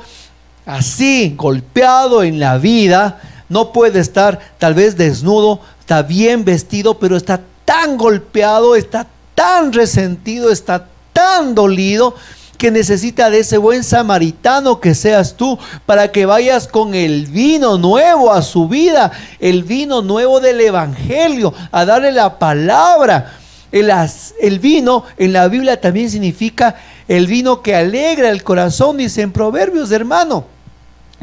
así, golpeado en la vida, no puede estar tal vez desnudo, está bien vestido, pero está tan golpeado, está tan resentido, está tan dolido, que necesita de ese buen samaritano que seas tú, para que vayas con el vino nuevo a su vida, el vino nuevo del Evangelio, a darle la palabra. El vino en la Biblia también significa el vino que alegra el corazón, dice en Proverbios, hermano.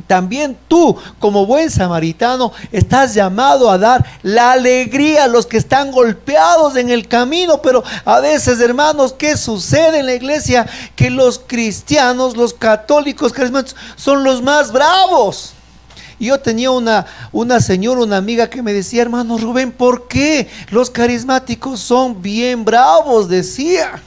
También tú, como buen samaritano, estás llamado a dar la alegría a los que están golpeados en el camino. Pero a veces, hermanos, ¿qué sucede en la iglesia? Que los cristianos, los católicos carismáticos, son los más bravos. Yo tenía una señora, una amiga que me decía: hermano Rubén, ¿por qué los carismáticos son bien bravos? Decía.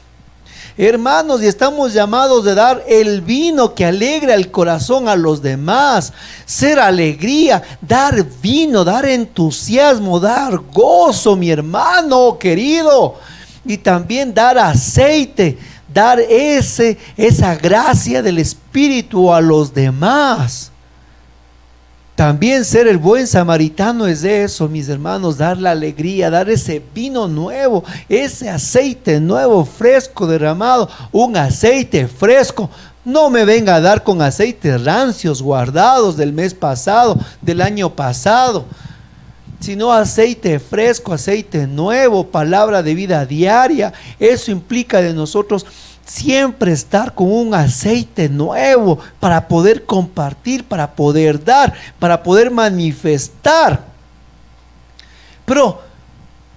Hermanos, y estamos llamados de dar el vino que alegra el corazón a los demás, ser alegría, dar vino, dar entusiasmo, dar gozo, mi hermano querido, y también dar aceite, dar esa gracia del Espíritu a los demás. También ser el buen samaritano es de eso, mis hermanos, dar la alegría, dar ese vino nuevo, ese aceite nuevo, fresco, derramado, un aceite fresco. No me venga a dar con aceites rancios, guardados del mes pasado, del año pasado, sino aceite fresco, aceite nuevo, palabra de vida diaria. Eso implica de nosotros siempre estar con un aceite nuevo para poder compartir, para poder dar, para poder manifestar. Pero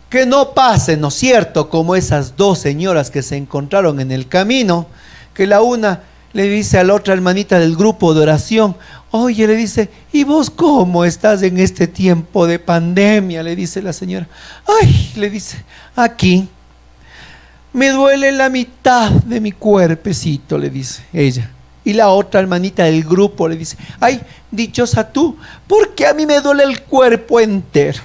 que no pase, ¿no es cierto?, como esas dos señoras que se encontraron en el camino, que la una le dice a la otra hermanita del grupo de oración: oye, le dice, ¿y vos cómo estás en este tiempo de pandemia? Le dice la señora. Ay, le dice, aquí me duele la mitad de mi cuerpecito, le dice ella. Y la otra hermanita del grupo le dice: ay, dichosa tú, porque a mí me duele el cuerpo entero.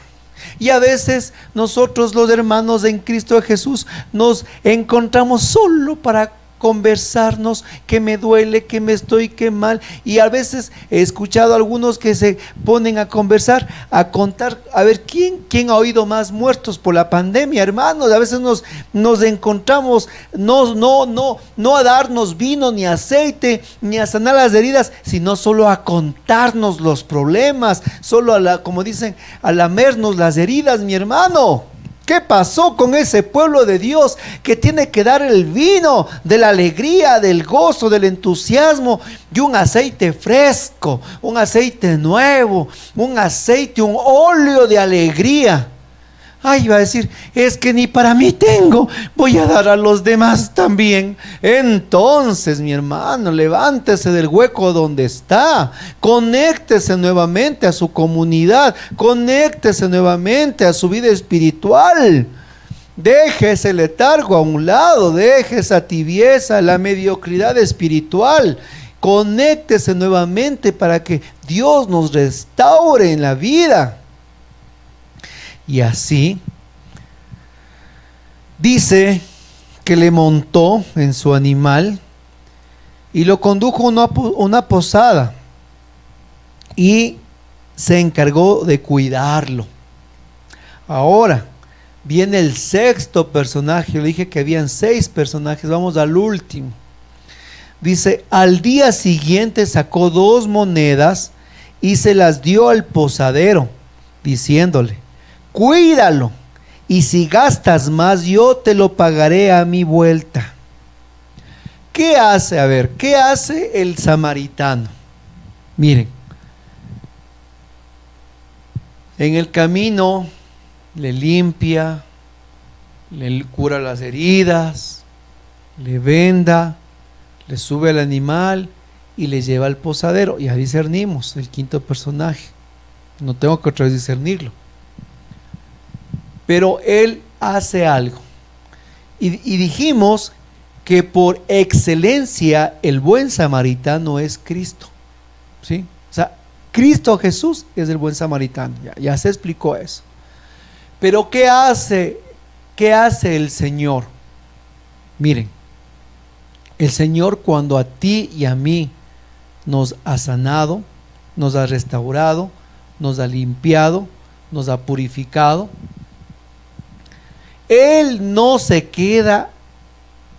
Y a veces nosotros, los hermanos en Cristo Jesús, nos encontramos solo para conversarnos, que me duele, que me estoy, que mal. Y a veces he escuchado a algunos que se ponen a conversar, a contar, a ver quién ha oído más muertos por la pandemia, hermanos. A veces nos encontramos no a darnos vino ni aceite ni a sanar las heridas, sino solo a contarnos los problemas, solo como dicen, a lamernos las heridas, mi hermano. ¿Qué pasó con ese pueblo de Dios que tiene que dar el vino de la alegría, del gozo, del entusiasmo y un aceite fresco, un aceite nuevo, un aceite, un óleo de alegría? Ay, va a decir, es que ni para mí tengo, voy a dar a los demás también. Entonces, mi hermano, levántese del hueco donde está, conéctese nuevamente a su comunidad, conéctese nuevamente a su vida espiritual. Deje ese letargo a un lado, deje esa tibieza, la mediocridad espiritual. Conéctese nuevamente para que Dios nos restaure en la vida. Y así dice que le montó en su animal y lo condujo a una posada y se encargó de cuidarlo. Ahora viene el sexto personaje. Yo le dije que habían 6 personajes, vamos al último. Dice: al día siguiente sacó 2 monedas y se las dio al posadero, diciéndole: cuídalo, y si gastas más, yo te lo pagaré a mi vuelta. ¿Qué hace? A ver, ¿qué hace el samaritano? Miren, en el camino le limpia, le cura las heridas, le venda, le sube al animal y le lleva al posadero. Ya discernimos el quinto personaje, no tengo que otra vez discernirlo. Pero él hace algo. Y dijimos que por excelencia el buen samaritano es Cristo. ¿Sí? O sea, Cristo Jesús es el buen samaritano. Ya se explicó eso. Pero ¿qué hace el Señor? Miren, el Señor, cuando a ti y a mí nos ha sanado, nos ha restaurado, nos ha limpiado, nos ha purificado, Él no se queda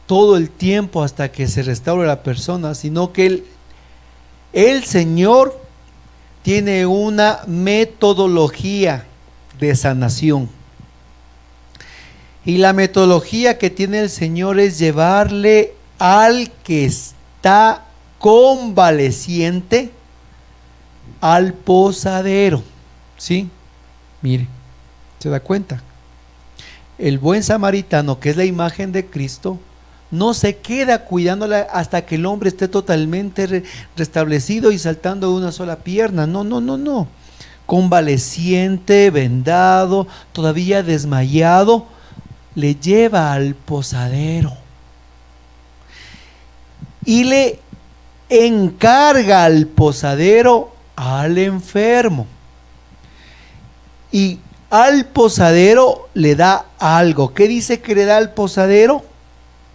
todo el tiempo hasta que se restaure la persona, sino que el Señor tiene una metodología de sanación. Y la metodología que tiene el Señor es llevarle al que está convaleciente al posadero. ¿Sí? Mire, ¿se da cuenta? El buen samaritano, que es la imagen de Cristo, no se queda cuidándola hasta que el hombre esté totalmente restablecido y saltando de una sola pierna. No, no, no, no. Convaleciente, vendado, todavía desmayado, le lleva al posadero y le encarga al posadero al enfermo. Y al posadero le da algo. ¿Qué dice que le da al posadero?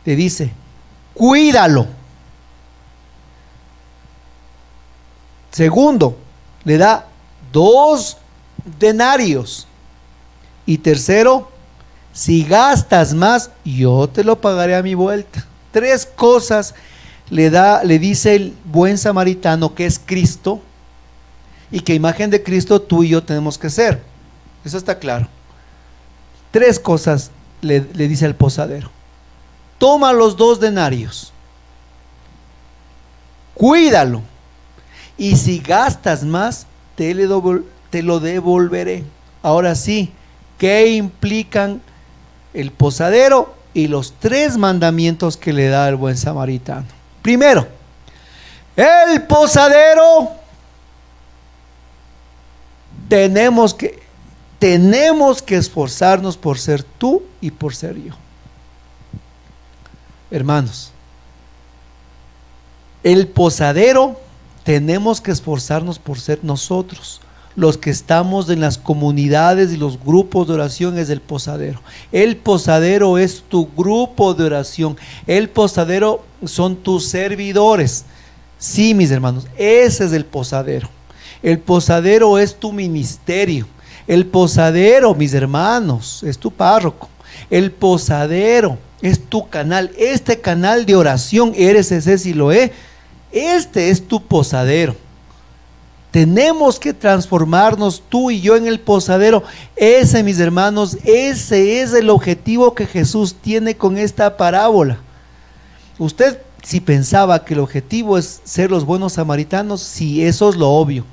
Le dice, cuídalo. Segundo, le da 2 denarios. Y tercero, si gastas más, yo te lo pagaré a mi vuelta. 3 cosas le dice el buen samaritano, que es Cristo, y que imagen de Cristo tú y yo tenemos que ser. Eso está claro. 3 cosas le dice al posadero. Toma los 2 denarios, cuídalo, y si gastas más, te lo devolveré. Ahora sí, ¿qué implican el posadero y los 3 mandamientos que le da el buen samaritano? Primero, el posadero tenemos que esforzarnos por ser tú y por ser yo. Hermanos, el posadero tenemos que esforzarnos por ser nosotros. Los que estamos en las comunidades y los grupos de oración es el posadero. El posadero es tu grupo de oración. El posadero son tus servidores. Sí, mis hermanos, ese es el posadero. El posadero es tu ministerio. El posadero, mis hermanos, es tu párroco. El posadero es tu canal. Este canal de oración, RCC Siloé, este es tu posadero. Tenemos que transformarnos tú y yo en el posadero. Ese, mis hermanos, ese es el objetivo que Jesús tiene con esta parábola. Usted, si pensaba que el objetivo es ser los buenos samaritanos, sí, eso es lo obvio.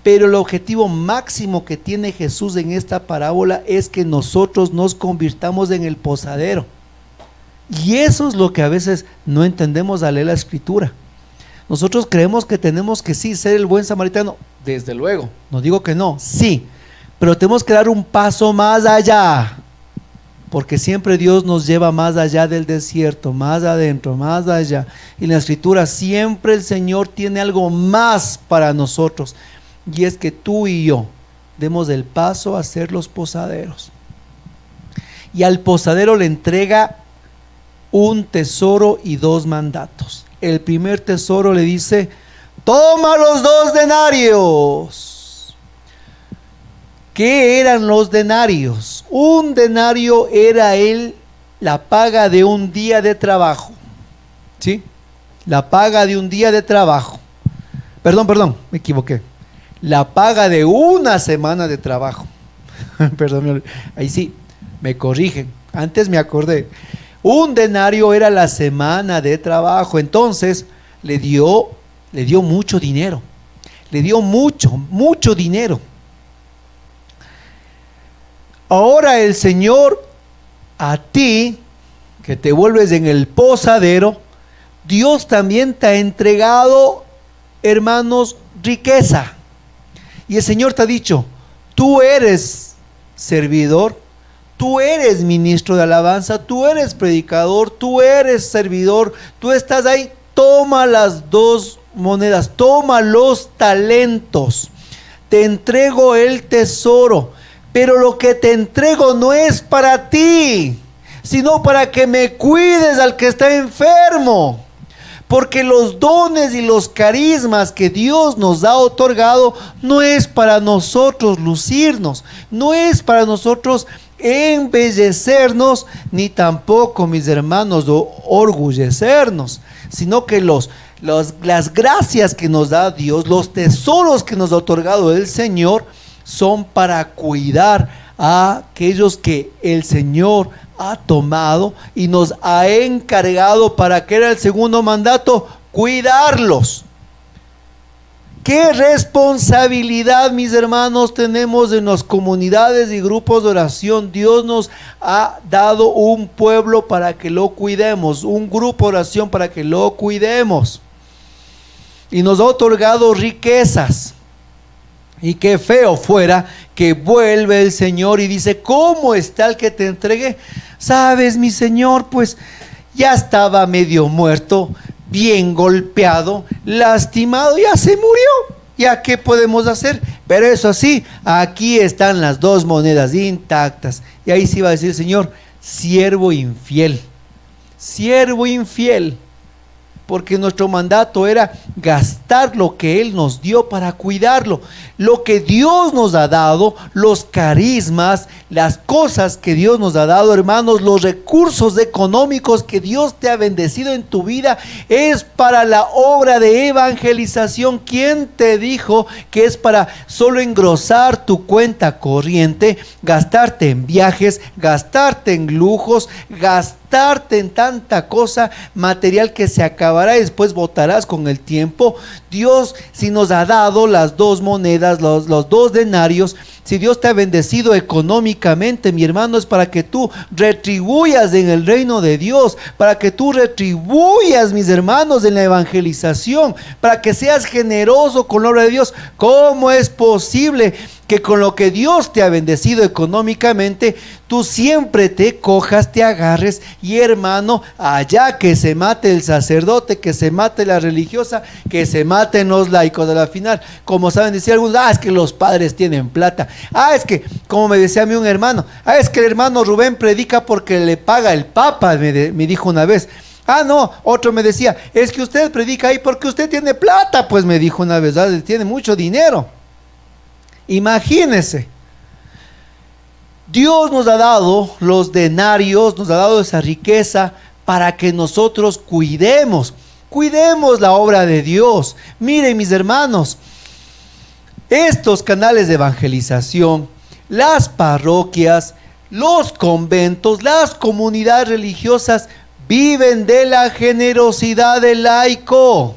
Pero el objetivo máximo que tiene Jesús en esta parábola es que nosotros nos convirtamos en el posadero. Y eso es lo que a veces no entendemos al leer la Escritura. Nosotros creemos que tenemos que sí ser el buen samaritano, desde luego, no digo que no, sí, pero tenemos que dar un paso más allá, porque siempre Dios nos lleva más allá del desierto, más adentro, más allá. Y en la Escritura siempre el Señor tiene algo más para nosotros, y es que tú y yo demos el paso a ser los posaderos. Y al posadero le entrega un tesoro y 2 mandatos. El primer tesoro le dice, toma los 2 denarios. ¿Qué eran los denarios? Un denario era la paga de un día de trabajo. ¿Sí? La paga de un día de trabajo. Perdón, me equivoqué. La paga de una semana de trabajo. Perdón, ahí sí, me corrigen. Antes me acordé. Un denario era la semana de trabajo. Entonces le dio mucho dinero. Le dio mucho dinero. Ahora el Señor, a ti, que te vuelves en el posadero, Dios también te ha entregado, hermanos, riqueza. Y el Señor te ha dicho, tú eres servidor, tú eres ministro de alabanza, tú eres predicador, tú eres servidor, tú estás ahí, toma las 2 monedas, toma los talentos, te entrego el tesoro, pero lo que te entrego no es para ti, sino para que me cuides al que está enfermo. Porque los dones y los carismas que Dios nos ha otorgado no es para nosotros lucirnos, no es para nosotros embellecernos, ni tampoco, mis hermanos, orgullecernos, sino que las gracias que nos da Dios, los tesoros que nos ha otorgado el Señor, son para cuidar a aquellos que el Señor ha tomado y nos ha encargado. ¿Para qué era el segundo mandato? Cuidarlos. ¿Qué responsabilidad, mis hermanos, tenemos en las comunidades y grupos de oración? Dios nos ha dado un pueblo para que lo cuidemos, un grupo de oración para que lo cuidemos. Y nos ha otorgado riquezas. Y qué feo fuera que vuelve el Señor y dice: ¿cómo está el que te entregué? Sabes, mi Señor, pues ya estaba medio muerto, bien golpeado, lastimado, ya se murió. ¿Ya qué podemos hacer? Pero eso sí, aquí están las 2 monedas intactas. Y ahí sí va a decir el Señor: siervo infiel, siervo infiel. Porque nuestro mandato era gastar lo que Él nos dio para cuidarlo. Lo que Dios nos ha dado, los carismas, las cosas que Dios nos ha dado, hermanos, los recursos económicos que Dios te ha bendecido en tu vida, es para la obra de evangelización. ¿Quién te dijo que es para solo engrosar tu cuenta corriente, gastarte en viajes, gastarte en lujos, gastarte en tanta cosa material que se acabará y después botarás con el tiempo? Dios, si nos ha dado las 2 monedas, los 2 denarios, si Dios te ha bendecido económicamente, mi hermano, es para que tú retribuyas en el reino de Dios, para que tú retribuyas, mis hermanos, en la evangelización, para que seas generoso con la obra de Dios. ¿Cómo es posible que con lo que Dios te ha bendecido económicamente, tú siempre te cojas, te agarres y, hermano, allá que se mate el sacerdote, que se mate la religiosa, que se maten los laicos? A la final, como saben decir algunos: es que los padres tienen plata, es que, como me decía a mí un hermano, es que el hermano Rubén predica porque le paga el Papa, me dijo una vez. No, otro me decía: es que usted predica ahí porque usted tiene plata, pues me dijo una vez, tiene mucho dinero. Imagínense, Dios nos ha dado los denarios, nos ha dado esa riqueza para que nosotros cuidemos la obra de Dios. Miren, mis hermanos, estos canales de evangelización, las parroquias, los conventos, las comunidades religiosas viven de la generosidad del laico.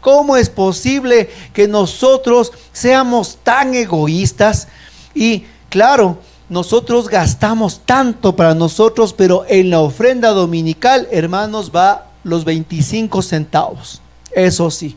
¿Cómo es posible que nosotros seamos tan egoístas? Y claro, nosotros gastamos tanto para nosotros, pero en la ofrenda dominical, hermanos, va los 25 centavos. Eso sí,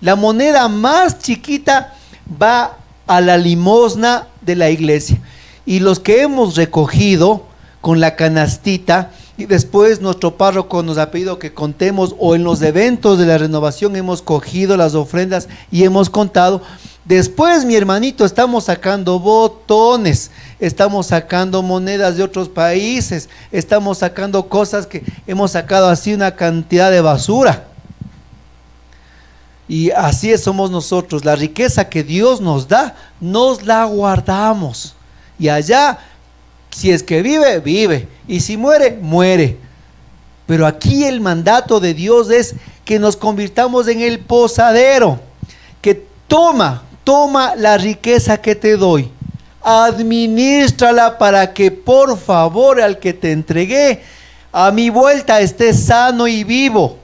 la moneda más chiquita va a la limosna de la iglesia. Y los que hemos recogido con la canastita, y después nuestro párroco nos ha pedido que contemos, o en los eventos de la renovación hemos cogido las ofrendas y hemos contado. Después, mi hermanito, estamos sacando botones, estamos sacando monedas de otros países, estamos sacando cosas que hemos sacado así, una cantidad de basura. Y así somos nosotros. La riqueza que Dios nos da, nos la guardamos. Y allá, si es que vive, vive. Y si muere, muere. Pero aquí el mandato de Dios es que nos convirtamos en el posadero. Que toma la riqueza que te doy. Administrala para que, por favor, al que te entregué, a mi vuelta esté sano y vivo.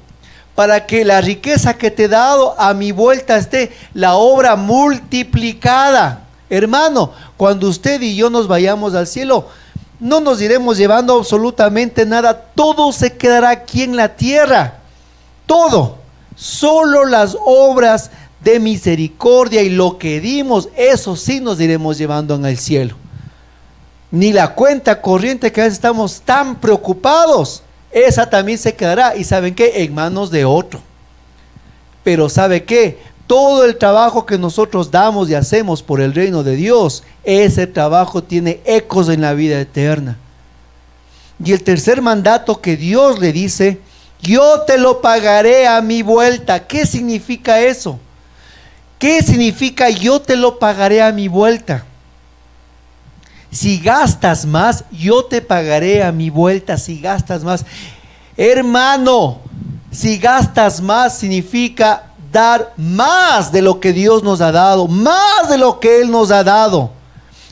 Para que la riqueza que te he dado, a mi vuelta esté la obra multiplicada. Hermano, cuando usted y yo nos vayamos al cielo, no nos iremos llevando absolutamente nada. Todo se quedará aquí en la tierra. Todo. Solo las obras de misericordia y lo que dimos, eso sí nos iremos llevando en el cielo. Ni la cuenta corriente, que a veces estamos tan preocupados, esa también se quedará. ¿Y saben qué? En manos de otro. Pero ¿sabe qué? Todo el trabajo que nosotros damos y hacemos por el reino de Dios, ese trabajo tiene ecos en la vida eterna. Y el tercer mandato que Dios le dice: yo te lo pagaré a mi vuelta. ¿Qué significa eso? ¿Qué significa yo te lo pagaré a mi vuelta? Si gastas más, yo te pagaré a mi vuelta. Si gastas más, hermano, si gastas más significa dar más de lo que Dios nos ha dado, más de lo que Él nos ha dado.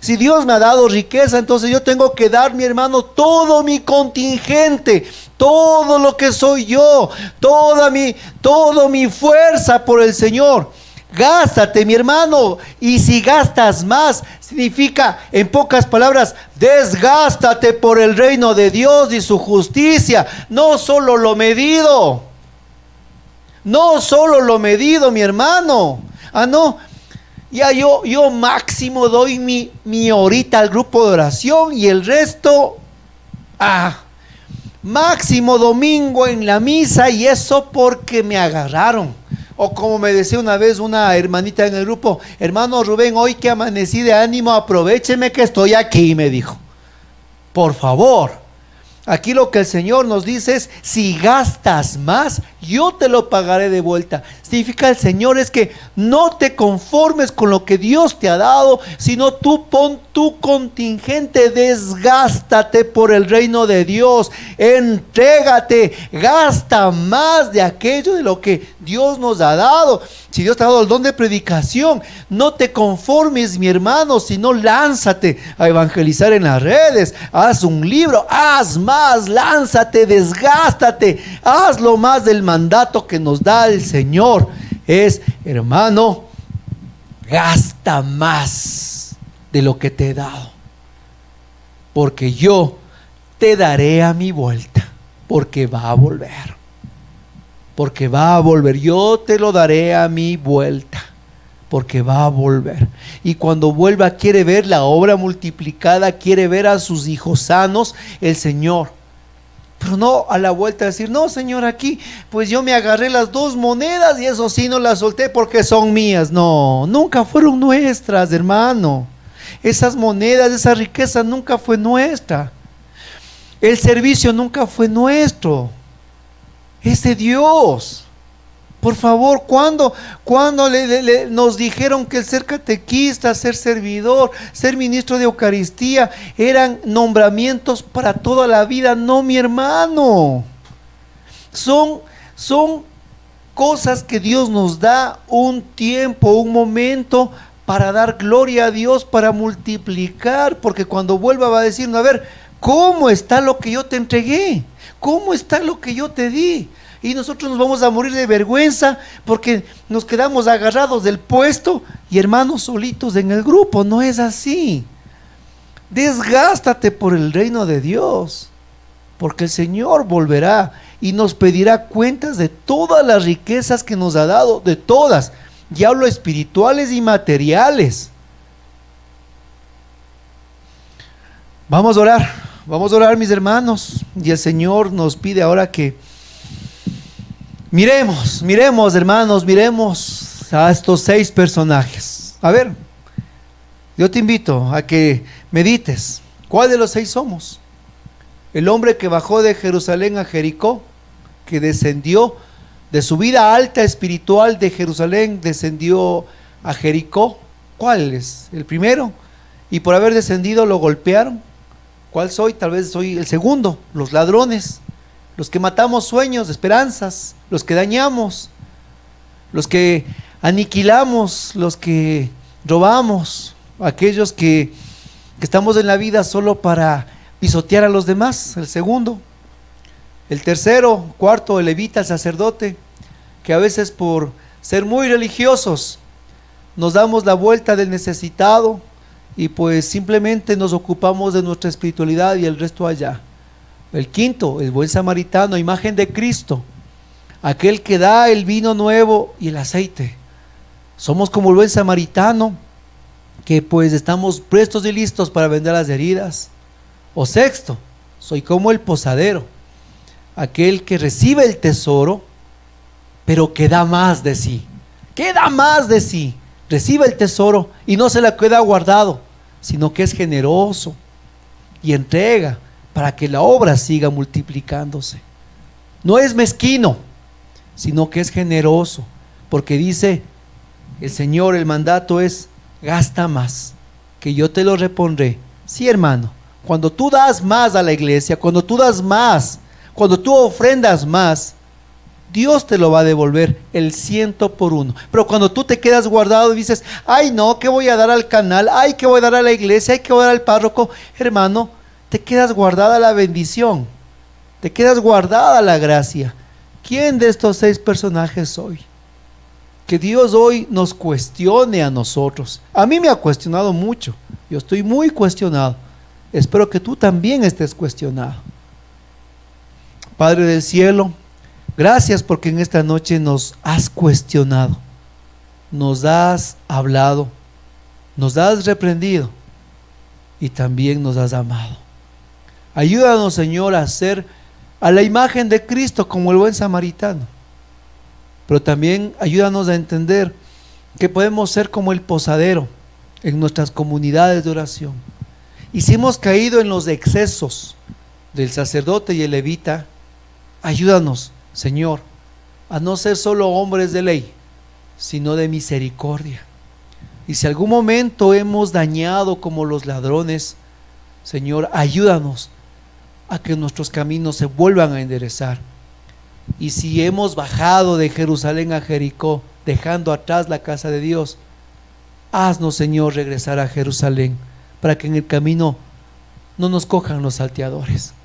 Si Dios me ha dado riqueza, entonces yo tengo que dar, mi hermano, todo mi contingente, todo lo que soy yo, toda mi fuerza por el Señor. Gástate, mi hermano. Y si gastas más, significa, en pocas palabras, desgástate por el reino de Dios y su justicia. No solo lo medido. No solo lo medido, mi hermano. Ah, no. Ya yo máximo doy mi horita al grupo de oración y el resto, máximo domingo en la misa, y eso porque me agarraron. O como me decía una vez una hermanita en el grupo: hermano Rubén, hoy que amanecí de ánimo, aprovécheme que estoy aquí, me dijo. Por favor. Aquí lo que el Señor nos dice es: si gastas más, yo te lo pagaré de vuelta. Significa el Señor es que no te conformes con lo que Dios te ha dado, sino tú pon tu contingente, desgástate por el reino de Dios, entrégate, gasta más de aquello de lo que Dios nos ha dado. Si Dios te ha dado el don de predicación, no te conformes, mi hermano, sino lánzate a evangelizar en las redes, haz un libro, haz más, lánzate, desgástate, haz lo más del mandato que nos da el Señor. Es, hermano, gasta más de lo que te he dado, porque yo te daré a mi vuelta, porque va a volver. Porque va a volver, yo te lo daré a mi vuelta, porque va a volver. Y cuando vuelva quiere ver la obra multiplicada, quiere ver a sus hijos sanos, el Señor. Pero no a la vuelta decir: no, Señor, aquí pues yo me agarré las 2 monedas y eso sí no las solté porque son mías. No, nunca fueron nuestras, hermano. Esas monedas, esa riqueza nunca fue nuestra. El servicio nunca fue nuestro. Es de Dios. Por favor, cuando nos dijeron que el ser catequista, ser servidor, ser ministro de Eucaristía eran nombramientos para toda la vida? No, mi hermano. Son cosas que Dios nos da un tiempo, un momento para dar gloria a Dios, para multiplicar, porque cuando vuelva va a decir: a ver, ¿cómo está lo que yo te entregué? ¿Cómo está lo que yo te di? Y nosotros nos vamos a morir de vergüenza porque nos quedamos agarrados del puesto y hermanos solitos en el grupo. No es así. Desgástate por el reino de Dios, porque el Señor volverá y nos pedirá cuentas de todas las riquezas que nos ha dado, de todas. Y hablo espirituales y materiales. Vamos a orar, mis hermanos. Y el Señor nos pide ahora que miremos, hermanos, miremos a estos 6 personajes. A ver, yo te invito a que medites. ¿Cuál de los 6 somos? El hombre que bajó de Jerusalén a Jericó, que descendió de su vida alta espiritual de Jerusalén, descendió a Jericó. ¿Cuál es? El primero. Y por haber descendido lo golpearon. ¿Cuál soy? Tal vez soy el segundo. Los ladrones, los que matamos sueños, esperanzas, los que dañamos, los que aniquilamos, los que robamos, aquellos que estamos en la vida solo para pisotear a los demás. El segundo. El tercero, cuarto, el levita, el sacerdote, que a veces por ser muy religiosos nos damos la vuelta del necesitado y pues simplemente nos ocupamos de nuestra espiritualidad y el resto allá. El quinto, el buen samaritano, imagen de Cristo, aquel que da el vino nuevo y el aceite. Somos como el buen samaritano, que pues estamos prestos y listos para vender las heridas. O sexto, soy como el posadero, aquel que recibe el tesoro, pero que da más de sí. ¿Qué da más de sí? Recibe el tesoro y no se la queda guardado, sino que es generoso y entrega para que la obra siga multiplicándose. No es mezquino, sino que es generoso, porque dice el Señor, el mandato es: gasta más, que yo te lo repondré. Sí, hermano, cuando tú das más a la iglesia, cuando tú das más, cuando tú ofrendas más, Dios te lo va a devolver el 100 por 1. Pero cuando tú te quedas guardado y dices: ay no, ¿qué voy a dar al canal? Ay, ¿qué voy a dar a la iglesia? Ay, ¿qué voy a dar al párroco? Hermano, te quedas guardada la bendición, te quedas guardada la gracia. ¿Quién de estos 6 personajes soy? Que Dios hoy nos cuestione a nosotros. A mí me ha cuestionado mucho. Yo estoy muy cuestionado. Espero que tú también estés cuestionado. Padre del cielo, gracias porque en esta noche nos has cuestionado, nos has hablado, nos has reprendido y también nos has amado. Ayúdanos, Señor, a ser a la imagen de Cristo como el buen samaritano. Pero también ayúdanos a entender que podemos ser como el posadero en nuestras comunidades de oración. Y si hemos caído en los excesos del sacerdote y el levita, ayúdanos, Señor, a no ser solo hombres de ley, sino de misericordia. Y si algún momento hemos dañado como los ladrones, Señor, ayúdanos a que nuestros caminos se vuelvan a enderezar. Y si hemos bajado de Jerusalén a Jericó, dejando atrás la casa de Dios, haznos, Señor, regresar a Jerusalén, para que en el camino no nos cojan los salteadores.